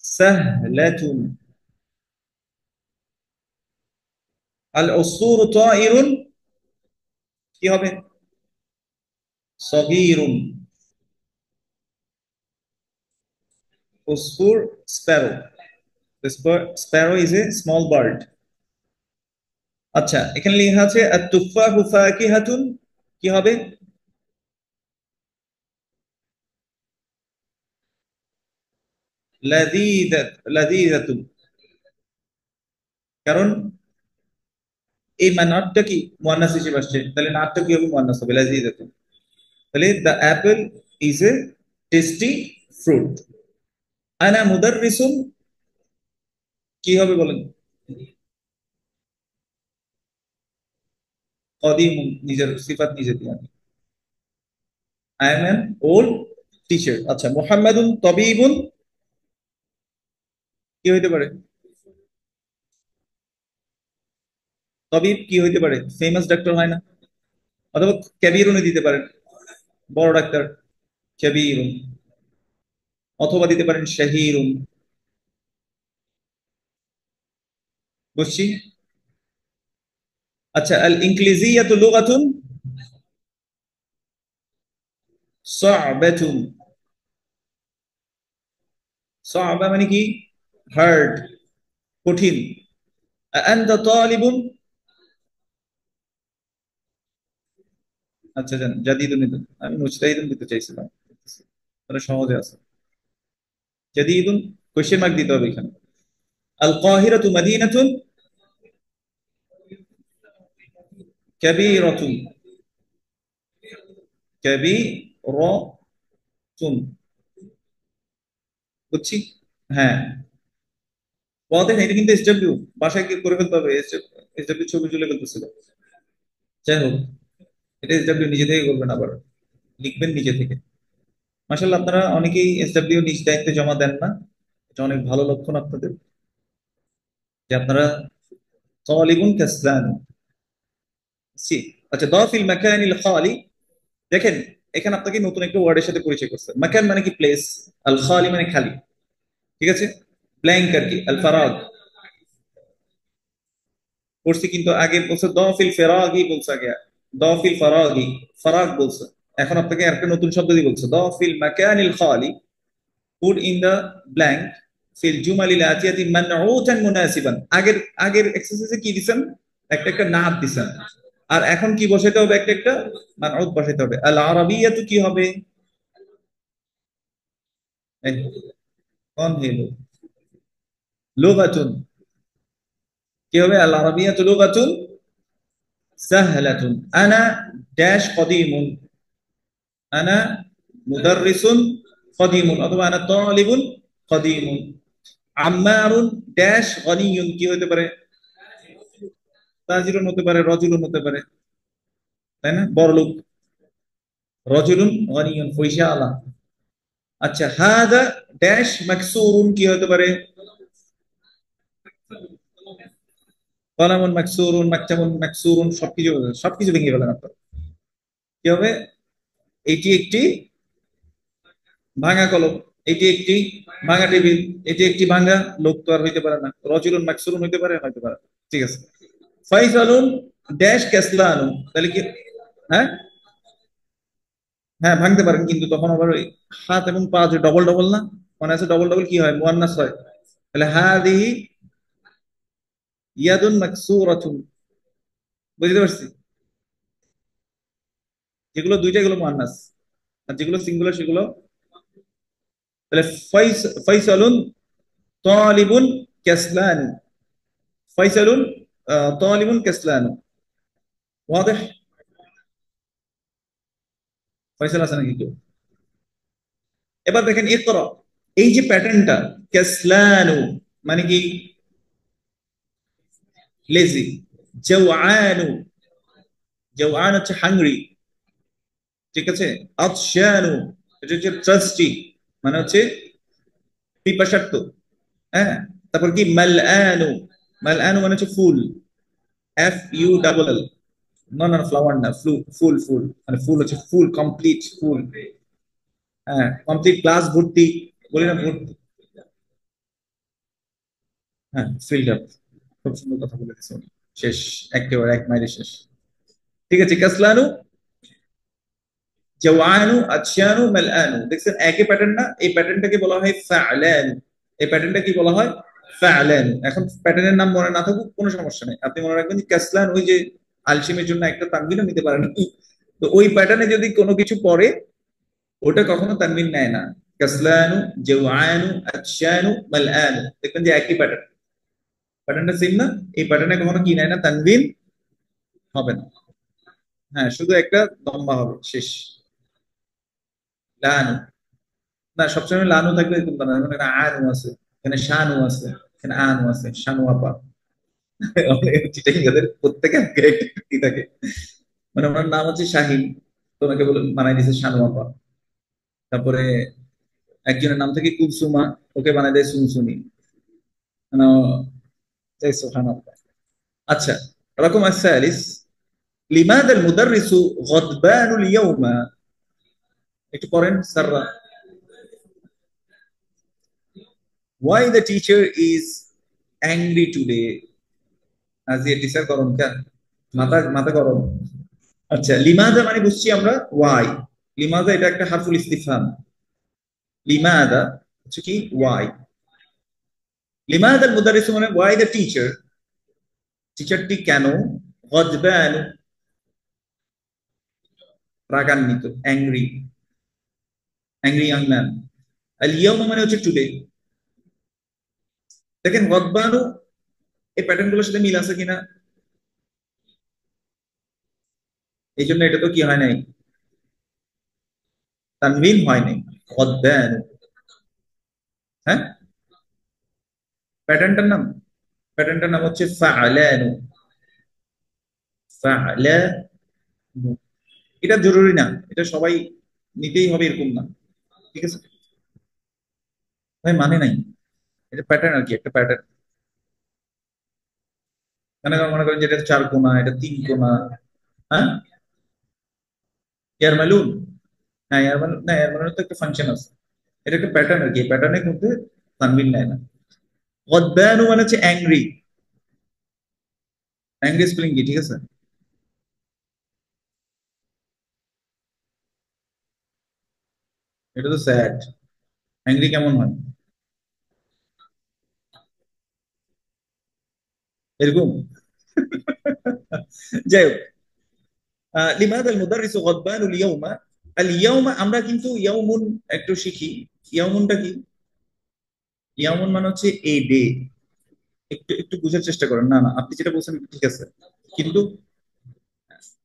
সাহলাতুন, আল উসফুরু তাইরুন, কি হবে? সগীরুন। উসফুর sparrow, sparrow is a small bird. আচ্ছা, এখানে লেখা আছে আত তুফাহু ফাকিহাতুন, কি হবে? লাযীযাতুন, কারণ এই নাটটা কি মুয়ান্নাস হিসেবে আসছে, তাহলে নাটটা কি হবে? মুয়ান্নাস হবে, লাযীযাতুন। তাহলে the Apple is a tasty fruit. আনা মুদাররিসুন, কি হবে বলেন? কদিমুন, নিজের সিফাত নিজে দিয়ে। I am an old teacher. আচ্ছা, মুহাম্মাদুন তবিবুন, কি হইতে পারে? তবিব কি হইতে পারে? ফেমাস ডাক্তার হয় না? অথবা ক্যাবিরুনে দিতে পারেন, বড় ডাক্তার, ক্যাবিরুন। অথবা দিতে পারেন শাহিরুন। বুঝছি? আচ্ছা, আল ইনক্লিজিয়াতু লুগাতুন সা'বাতুন, সা'বা মানে কি? হার্ড, কঠিন। আনতা তালিবুন, আচ্ছা জান জাদিদুন নিদুন, আমি মুজতাহিদুন দিতে চাইছিলাম, তাহলে সহজে আছে। জাদিদুন কোশ্চেন মার্ক দিতে হবে এখানে। আল কাহিরাতু মাদিনাতুন কাবীরাতুন, কাবীরাতুন, চুন, বুঝছি। হ্যাঁ, ওদের এটা কিন্তু এসডব্লিউ, বাসায় কি করে ফেলতে হবে, এসডব্লিউ ছবি তুলে ফেলতেছিল। যাই হোক, এটা এসডব্লিউ নিজে থেকে করবেন, আবার লিখবেন নিজে থেকে। মাশাআল্লাহ, আপনারা অনেকেই এসডব্লিউ নিজ দায়িত্বে জমা দেন না, এটা অনেক ভালো লক্ষণ আপনাদের, যে আপনারা তালিবুন কাসলান। জি। আচ্ছা, দাফিল মাকানিল খালি, দেখেন এখানে আপনাকে নতুন একটা ওয়ার্ডের সাথে পরিচয় করছে। মাকান মানে কি প্লেস, আল খালি মানে খালি, ঠিক আছে। ব্ল্যাঙ্ক আর কি, আল ফারাগ পড়ছি, কিন্তু আগে বলছে দফিল ফেরাগি বলছে, আগে দফিল ফারাগি, ফারাগ বলছে। এখন আপনাকে একটা নতুন শব্দ দিয়ে বলছে দফিল মাকানিল খালি, পুট ইন দা ব্ল্যাঙ্ক ফিল জুমালিল আতিয়াতি মানউতান মুনাসিবান। আগের আগের এক্সারসাইজে কি দিছেন, একটা একটা নাত দিছেন, আর এখন কি বসাইতে হবে, একটা একটা মানউত বসাইতে হবে। আল আরাবিয়াতু কি হবে, এই, কোন হলো লুগাতুন, কি হবে, আল আরাবিয়াতু লুগাতুন সাহলাতুন। আনা ড্যাশ কদিমুন, আনা মুদাররিসুন কদিমুন, অথবা আনা তালিবুন কদিমুন। আম্মারুন ড্যাশ গনিয়ুন, কি হতে পারে, তাজিরুন হতে পারে, রজুলুন হতে পারে, তাই না, বড়লোক। রজুলুন গনিয়ুন, পয়সা আলা। আচ্ছা, হাদা ড্যাশ মাকসুরুন, কি হতে পারে, কলামুন মাকসুরুন, মাকতাবুন মাকসুরুন, সবকিছু সবকিছু ভেঙে ফেলেন আপনার। কি হবে, এটি একটি ভাঙা কলম, এটি একটি ভাঙা টেবিল, এটি একটি ভাঙা লোক, তো আর হইতে পারে না। রজুলুন মাকসুরুন হইতে পারে, হইতে পারে, ঠিক আছে। ফাইসালুন ড্যাশ কাসলানু, তাহলে কি, হ্যাঁ হ্যাঁ ভাঙতে পারেন, কিন্তু তখন আবার ওই হাত এবং পা যে ডবল ডবল না, মনে আছে ডবল ডবল কি হয়, মুয়ান্নাস হয়। তাহলে হাদিহি ইয়াদুন মাকসুরাতুন, বুঝতে পারছি। যেগুলো দুইটা এগুলো মুয়ান্নাস, আর যেগুলো সিঙ্গুলার সেগুলো। তাহলে ফাইসালুন তালিবুন কাসলানু, ফাইসালুন তালিবুন কাসলানু, ওয়াضح। ফয়সাল আছে নাকি কেউ? এবার দেখেন ইকরা, এই যে প্যাটার্নটা, কাসলানু মানে কি, লেজি। জাওয়ানু, জাওয়ান হচ্ছে হাংরি, ঠিক আছে। আতশানু, এটা হচ্ছে থ্রাস্টি, মানে হচ্ছে পিপাসার্ত, হ্যাঁ। তারপর কি মালআনু, মালআনু মানে হচ্ছে ফুল, এফ ইউ ডাবল এল, না না ফ্লাওয়ার না, ফুল ফুল, মানে ফুল হচ্ছে ফুল, কমপ্লিট ফুল, হ্যাঁ কমপ্লিট গ্লাস ভর্তি, বলি না ভর্তি, হ্যাঁ ফিল্ড আপ। খুব সুন্দর কথা বলে দিচ্ছে উনি। শেষ, একেবারে এক মাইলে শেষ, ঠিক আছে। কাসলানু, জাওয়ানু, আতশানু, মালআনু, দেখছেন একই প্যাটার্ন না, এই প্যাটার্নটাকে বলা হয় ফা'লান। এই প্যাটার্নটা কি বলা হয়, ফা'লান। এখন প্যাটার্নের নাম মনে না থাকুক কোনো সমস্যা নেই, আপনি মনে রাখবেন যে কাসলান ওই যে আলসিমের জন্য একটা তানবিনও নিতে পারেন, তো ওই প্যাটার্নে যদি কোনো কিছু পড়ে, ওটা কখনো তানবিন নেয় না। কাসলানু, জাওয়ানু, আতশানু, মালআনু, দেখবেন যে একই প্যাটার্ন, প্যাটার্নটা সেম না, এই প্যাটার্নে কখনো কি নেয় না, তানবিন হবে না। হ্যাঁ, শুধু একটা দম্বা হবে, শেষ। লানু, না সবসময় লানু থাকলে এরকম না, মানে এখানে আনু আছে, এখানে শানু আছে, এখানে আনু আছে, শানু আপা। চিটাগাংদের প্রত্যেকে একটা কি থাকে, মানে ওনার নাম হচ্ছে শাহিন, তো ওনাকে বলে বানাই দিয়েছে শানু আপা। তারপরে একজনের নাম থেকে কুলসুমা, ওকে বানাই দেয় সুনসুনি, মানে এই সুবহানাল্লাহ। আচ্ছা, রকম الثالث লিমাদা المدرس غضبان اليوم، একটু পড়েন স্যাররা। why the teacher is angry today, আজকে টিচার গরম কেন, মাথা মাথা গরম। আচ্ছা, লিমাদা মানে বুঝছি আমরা ওয়াই, লিমাদা এটা একটা হারফুল ইস্তিফহাম, লিমাদা হচ্ছে কি ওয়াই, লিমাদা মুদারিস মানে ওয়াই দ্য টিচার, টিচারটি কেন, গজবান রাগান্বিত, অ্যাংরি, অ্যাংরি ইয়াং ম্যান। আল ইয়াউমা মানে হচ্ছে টুডে। দেখেন গদবানু এই প্যাটার্ন গুলোর সাথে মিল আছে কিনা, এই জন্য এটা তো কি হয় নাই, তানবিন হয় নাই, গদ্দানু। হ্যাঁ, প্যাটার্নটার নাম, প্যাটার্নটার নাম হচ্ছে ফাআলানু। ফাআলানু, এটা জরুরি না, এটা সবাই নিতেই হবে এরকম না, ঠিক আছে ভাই, মানে নাই, এটা প্যাটার্ন আর কি, একটা প্যাটার্ন। মানে মনে করেন যে এটা চার কোনা, এটা তিন কোনা। হ্যাঁ, ইয়ারমালুন, হ্যাঁ ইয়ারমালুন, না ইয়ারমালুন তো একটা ফাংশন আছে, এটা একটা প্যাটার্ন আর কি, প্যাটার্নের মধ্যে তানবিন নেয় না। গদ্দানু মানে হচ্ছে অ্যাংরি, অ্যাংরি স্পেলিং কি ঠিক আছে? এটা তো স্যাড, অ্যাংরি কেমন হয় এরকম? যাই হোক, লিমাদা আল মুদাররিসু গদ্বানু লিয়াউমা, আল ইয়াউমা আমরা কিন্তু ইয়াউমুন একটু শিখি। ইয়াউমুনটা কি? ইয়াউমুন মানে হচ্ছে এ ডে। একটু একটু বুঝার চেষ্টা করেন, না না আপনি যেটা বলছেন ঠিক আছে, কিন্তু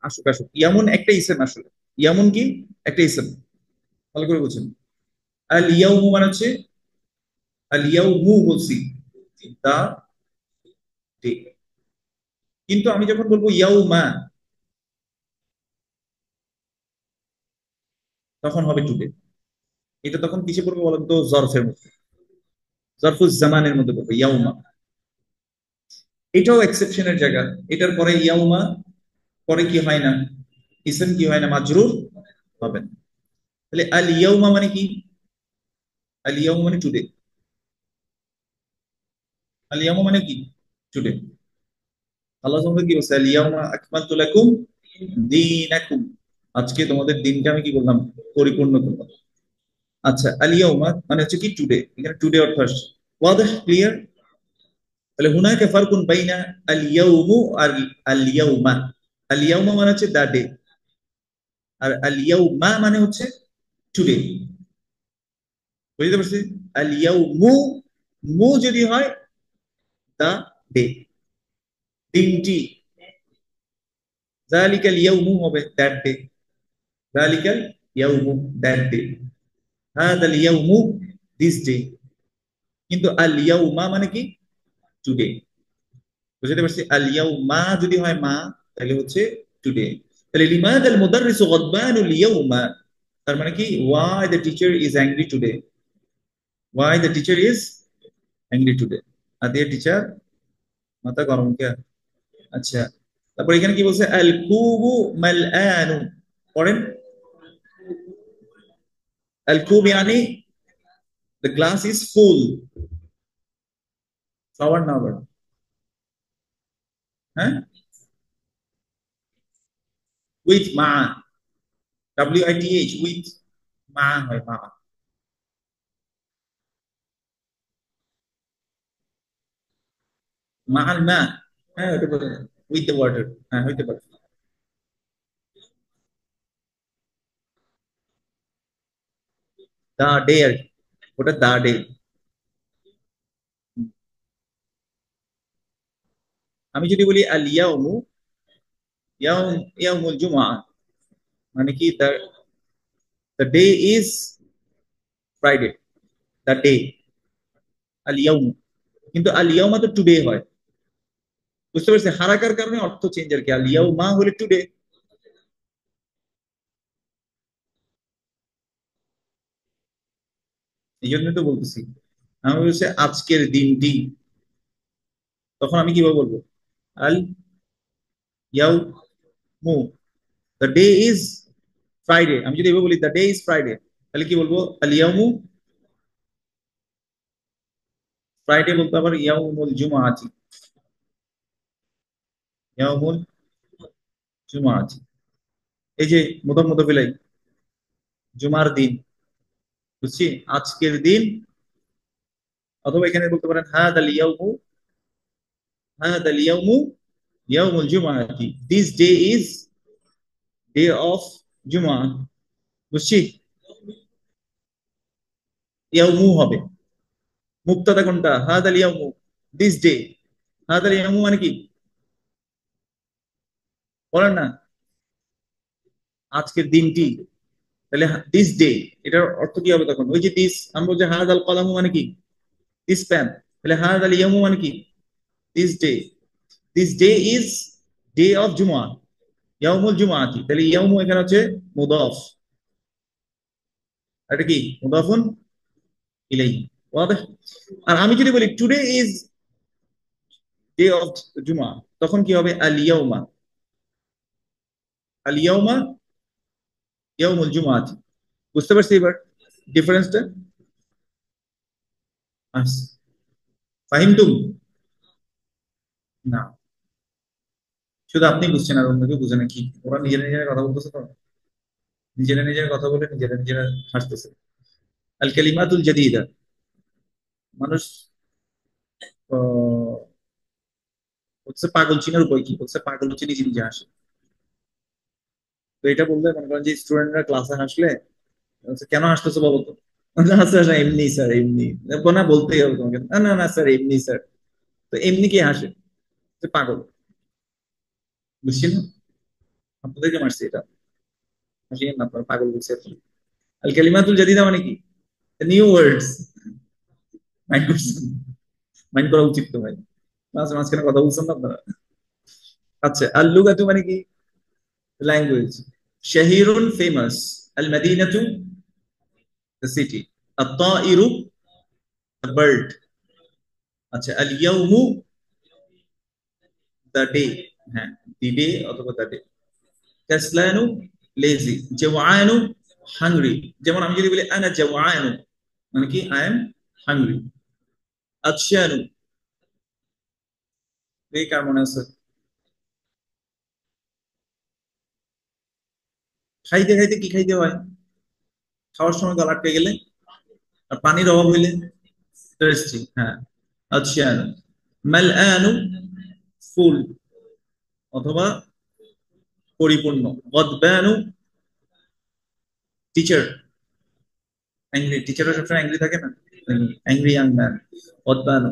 আসুক আসুক, ইয়ামুন একটা ইসেম আসলে। ইয়ামুন কি? একটা ইসেম, ভালো করে বুঝুন। আল ইয়াউমু মানে হচ্ছে, আল ইয়াউমু বলছি, দা ডে। কিন্তু আমি যখন বলবো ইয়াউমা, তখন হবে টুডে। এটা তখন কিসে পড়বে বলেন তো? জরফের মধ্যে, জরফুজ জামানের মধ্যে পড়বে ইয়াউমা। এটাও এক্সেপশনের জায়গা। এটার পরে ইয়াউমা, পরে কি হয় না, ইসেম কি হয় না, মাজরুর হবে না। তাহলে আল ইয়াউমা মানে কি? আল ইয়াউমা মানে টুডে। আল ইয়াউমা মানে কি? টুডে। আল্লাহ তোমাদের কি বলছে? আল ইয়াউমা আকমালতু লাকুম দীনাকুম, আজকে তোমাদের দিনটা আমি কি করলাম, পরিপূর্ণ করলাম। আচ্ছা, আল ইয়াউমা মানে হচ্ছে কি টুডে, এখানে টুডে অর্থ আসছে। ওয়াদাহ, ক্লিয়ার? তাহলে হুনাকা ফারকুন বাইনা আল ইয়াউমু আর আল ইয়াউমা। আল ইয়াউমা মানে হচ্ছে দা ডে, আর আল ইয়াউমা মানে হচ্ছে টুডে। বুঝতে পারছি? আল ইয়াউমু, মু যদি হয় দা ডে, দিনটি, যালিকাল ইয়াউমু হবে দ্যাট ডে, যালিকাল ইয়াউমু দ্যাট ডে, হাদাল ইয়াউমু দিস ডে। কিন্তু আল ইয়াউমা মানে কি? টুডে। বুঝতে পারছি? আল ইয়াউমা যদি হয় মা, তাহলে হচ্ছে টুডে। তাহলে লিমাদাল মুদাররিসু গাদবানুল ইয়াউমা, তার মানে কি, why the teacher is angry today, why the teacher is angry today। আদিয়া টিচার মাথা গরম কে? আচ্ছা, তারপর এখানে কি বলছে? আল কুবু মালআনু, পড়েন। আল কুব মানে the glass is full, flower না আবার, হ্যাঁ, উইথ মা, WITH, উইথ মা হয়, মা, মা আল মা, হ্যাঁ হতে পারে, উইথ দ্য ওয়াটার, হ্যাঁ হইতে পারে। দা ডে আর কি, ওটা দা ডে। আমি যদি বলি আল ইয়াউমু, ইয়াউমুল জুমআ, মানে কি, the day is Friday, the day, আল ইয়াউমু। কিন্তু আল ইয়াউমা তো টুডে হয়। বুঝতে পারছি? হারাকার কারণে অর্থ চেঞ্জ আর কি, আল ইয়াউমা হলে টুডে। এই জন্য তো বলতেছি, আমি বলছি আজকের দিনটি, তখন আমি কিভাবে বলবো? আল ইয়াউমু, দ্য ডে ইজ ফ্রাইডে। আমি যদি এভাবে বলি দ্য ডে ইজ ফ্রাইডে, তাহলে কি বলবো? আল ইয়াউমু ফ্রাইডে বলতে আবার ইয়াউমুল জুমআতি, ইয়াউমুল জুমআতি। এই যে মুদাফ মুদাফ ইলাইহি, জুমার দিন, বুঝছি, আজকের দিন। অথবা এখানে বলতে পারেন হাদাল ইয়াউমু, হাদাল ইয়াউমু ইয়াউমুল জুমআতি, this day is day of জুমআ। বুঝছি? ইয়াউমু হবে, মুক্তাদা কোনটা? হাদাল ইয়াউমু, দিস ডে। হাদাল ইয়াউমু মানে কি বলেন না? আজকের দিনটি, তাহলে দিস ডে, এটার অর্থ কি হবে তখন? ওই যে দিস, আমরা বলছি হাদাল কলামু মানে কি? This pen. তাহলে হাদাল ইয়ামু মানে কি? This day. This day is day of জুমা, ইয়াউমুল জুমাআতি। তাহলে ইয়াউমু এখানে হচ্ছে মুদাফ, আর এটা কি মুদাফুন ইলাইহি। ওয়াদাহ? আর আমি যদি বলি টুডে ইজ ডে অফ জুমা, তখন কি হবে? আল ইয়াউমা, আল ইয়াউমা ইয়াউমুল জুমাআতি। বুঝতে পারছি এবার ডিফারেন্সটা? ফাহিমতুম? না, শুধু আপনি বুঝছেন আর অন্য কেউ বুঝে না। কি ওরা নিজেরা নিজেরা কথা বলতেছে তো, নিজেরা নিজেরা কথা বলে নিজেরা নিজেরা হাসতেছে। আল কালিমাতুল জাদিদা, মানুষ আহ, হচ্ছে পাগল চিনার উপায় কি? হচ্ছে পাগল চিনি নিজে নিজে হাসে। তো এটা বললে মনে করেন যে স্টুডেন্টরা ক্লাসে হাসলে হচ্ছে, কেন হাসতেছো বলো তো? না স্যার এমনি, স্যার এমনি। না বলতেই হবে তোমাকে, না না না স্যার এমনি স্যার। তো এমনি কে হাসে? যে পাগল। বুঝছি না, আপনাদেরকে মারছি এটা, হাসিয়েন না আপনার, পাগল বলছি আপনি। আল কালিমাতুল জাদিদা মানে কি? New words. মাইন্ড করছেন? মাইন্ড করা উচিত তো ভাই, মাঝে মাঝখানে কথা বলছেন না আপনারা। আচ্ছা, আল লুগাতু মানে কি? ল্যাঙ্গুয়েজ। শাহিরুন ফেমাস, আল মাদিনাতু দ্য সিটি, আত তাইরু দ্য বার্ড। আচ্ছা, আল ইয়াউমু দ্য ডে, হ্যাঁ দি ডে অথবা দ্য ডে। কাসলানু লেজি, জাওয়ানু হাংরি। যেমন আমি যদি বলি আনা জাওয়ানু, মানে কি আই এম হাংরি। আতশানু, এই কার মনে আছে? খাইতে খাইতে কি খাইতে হয়? খাওয়ার সময় গলা আটকে গেলে, আর পানির অভাব হইলে thirsty, হ্যাঁ। আতশানু। মালআনু ফুল অথবা পরিপূর্ণ। গদবানু টিচার, অ্যাংরি। টিচাররা সবসময় অ্যাংরি থাকে না? Angry young man. গদবানু।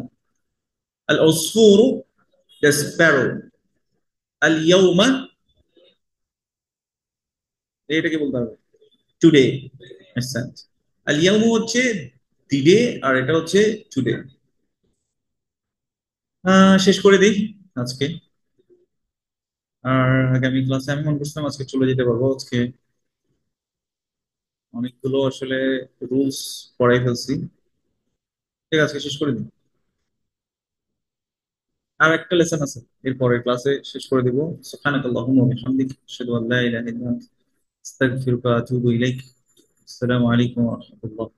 আল উসফুরু দ্য স্প্যারো। আল ইয়াউমা, এটা কি বলতে হবে? টুডে। আল ইয়াউমু হচ্ছে দি ডে, আর এটা হচ্ছে টুডে। শেষ করে দিই আজকে। আর আগামী ক্লাসে আমি মনে করছিলাম আজকে চলে যেতে পারবো। আজকে অনেকগুলো আসলে রুলস পড়াই ফেলছি। ঠিক আছে, আজকে শেষ করে দিই। আর একটা লেসন আছে, এর পরের ক্লাসে শেষ করে দিব। সুবহানাকাল্লাহুম্মা ওয়া বিহামদিকা আশহাদু আল্লা ইলাহা ইল্লা আনতা আস্তাগফিরুকা ওয়া আতুবু ইলাইক। আসসালামু আলাইকুম ওয়া রাহমাতুল্লাহ।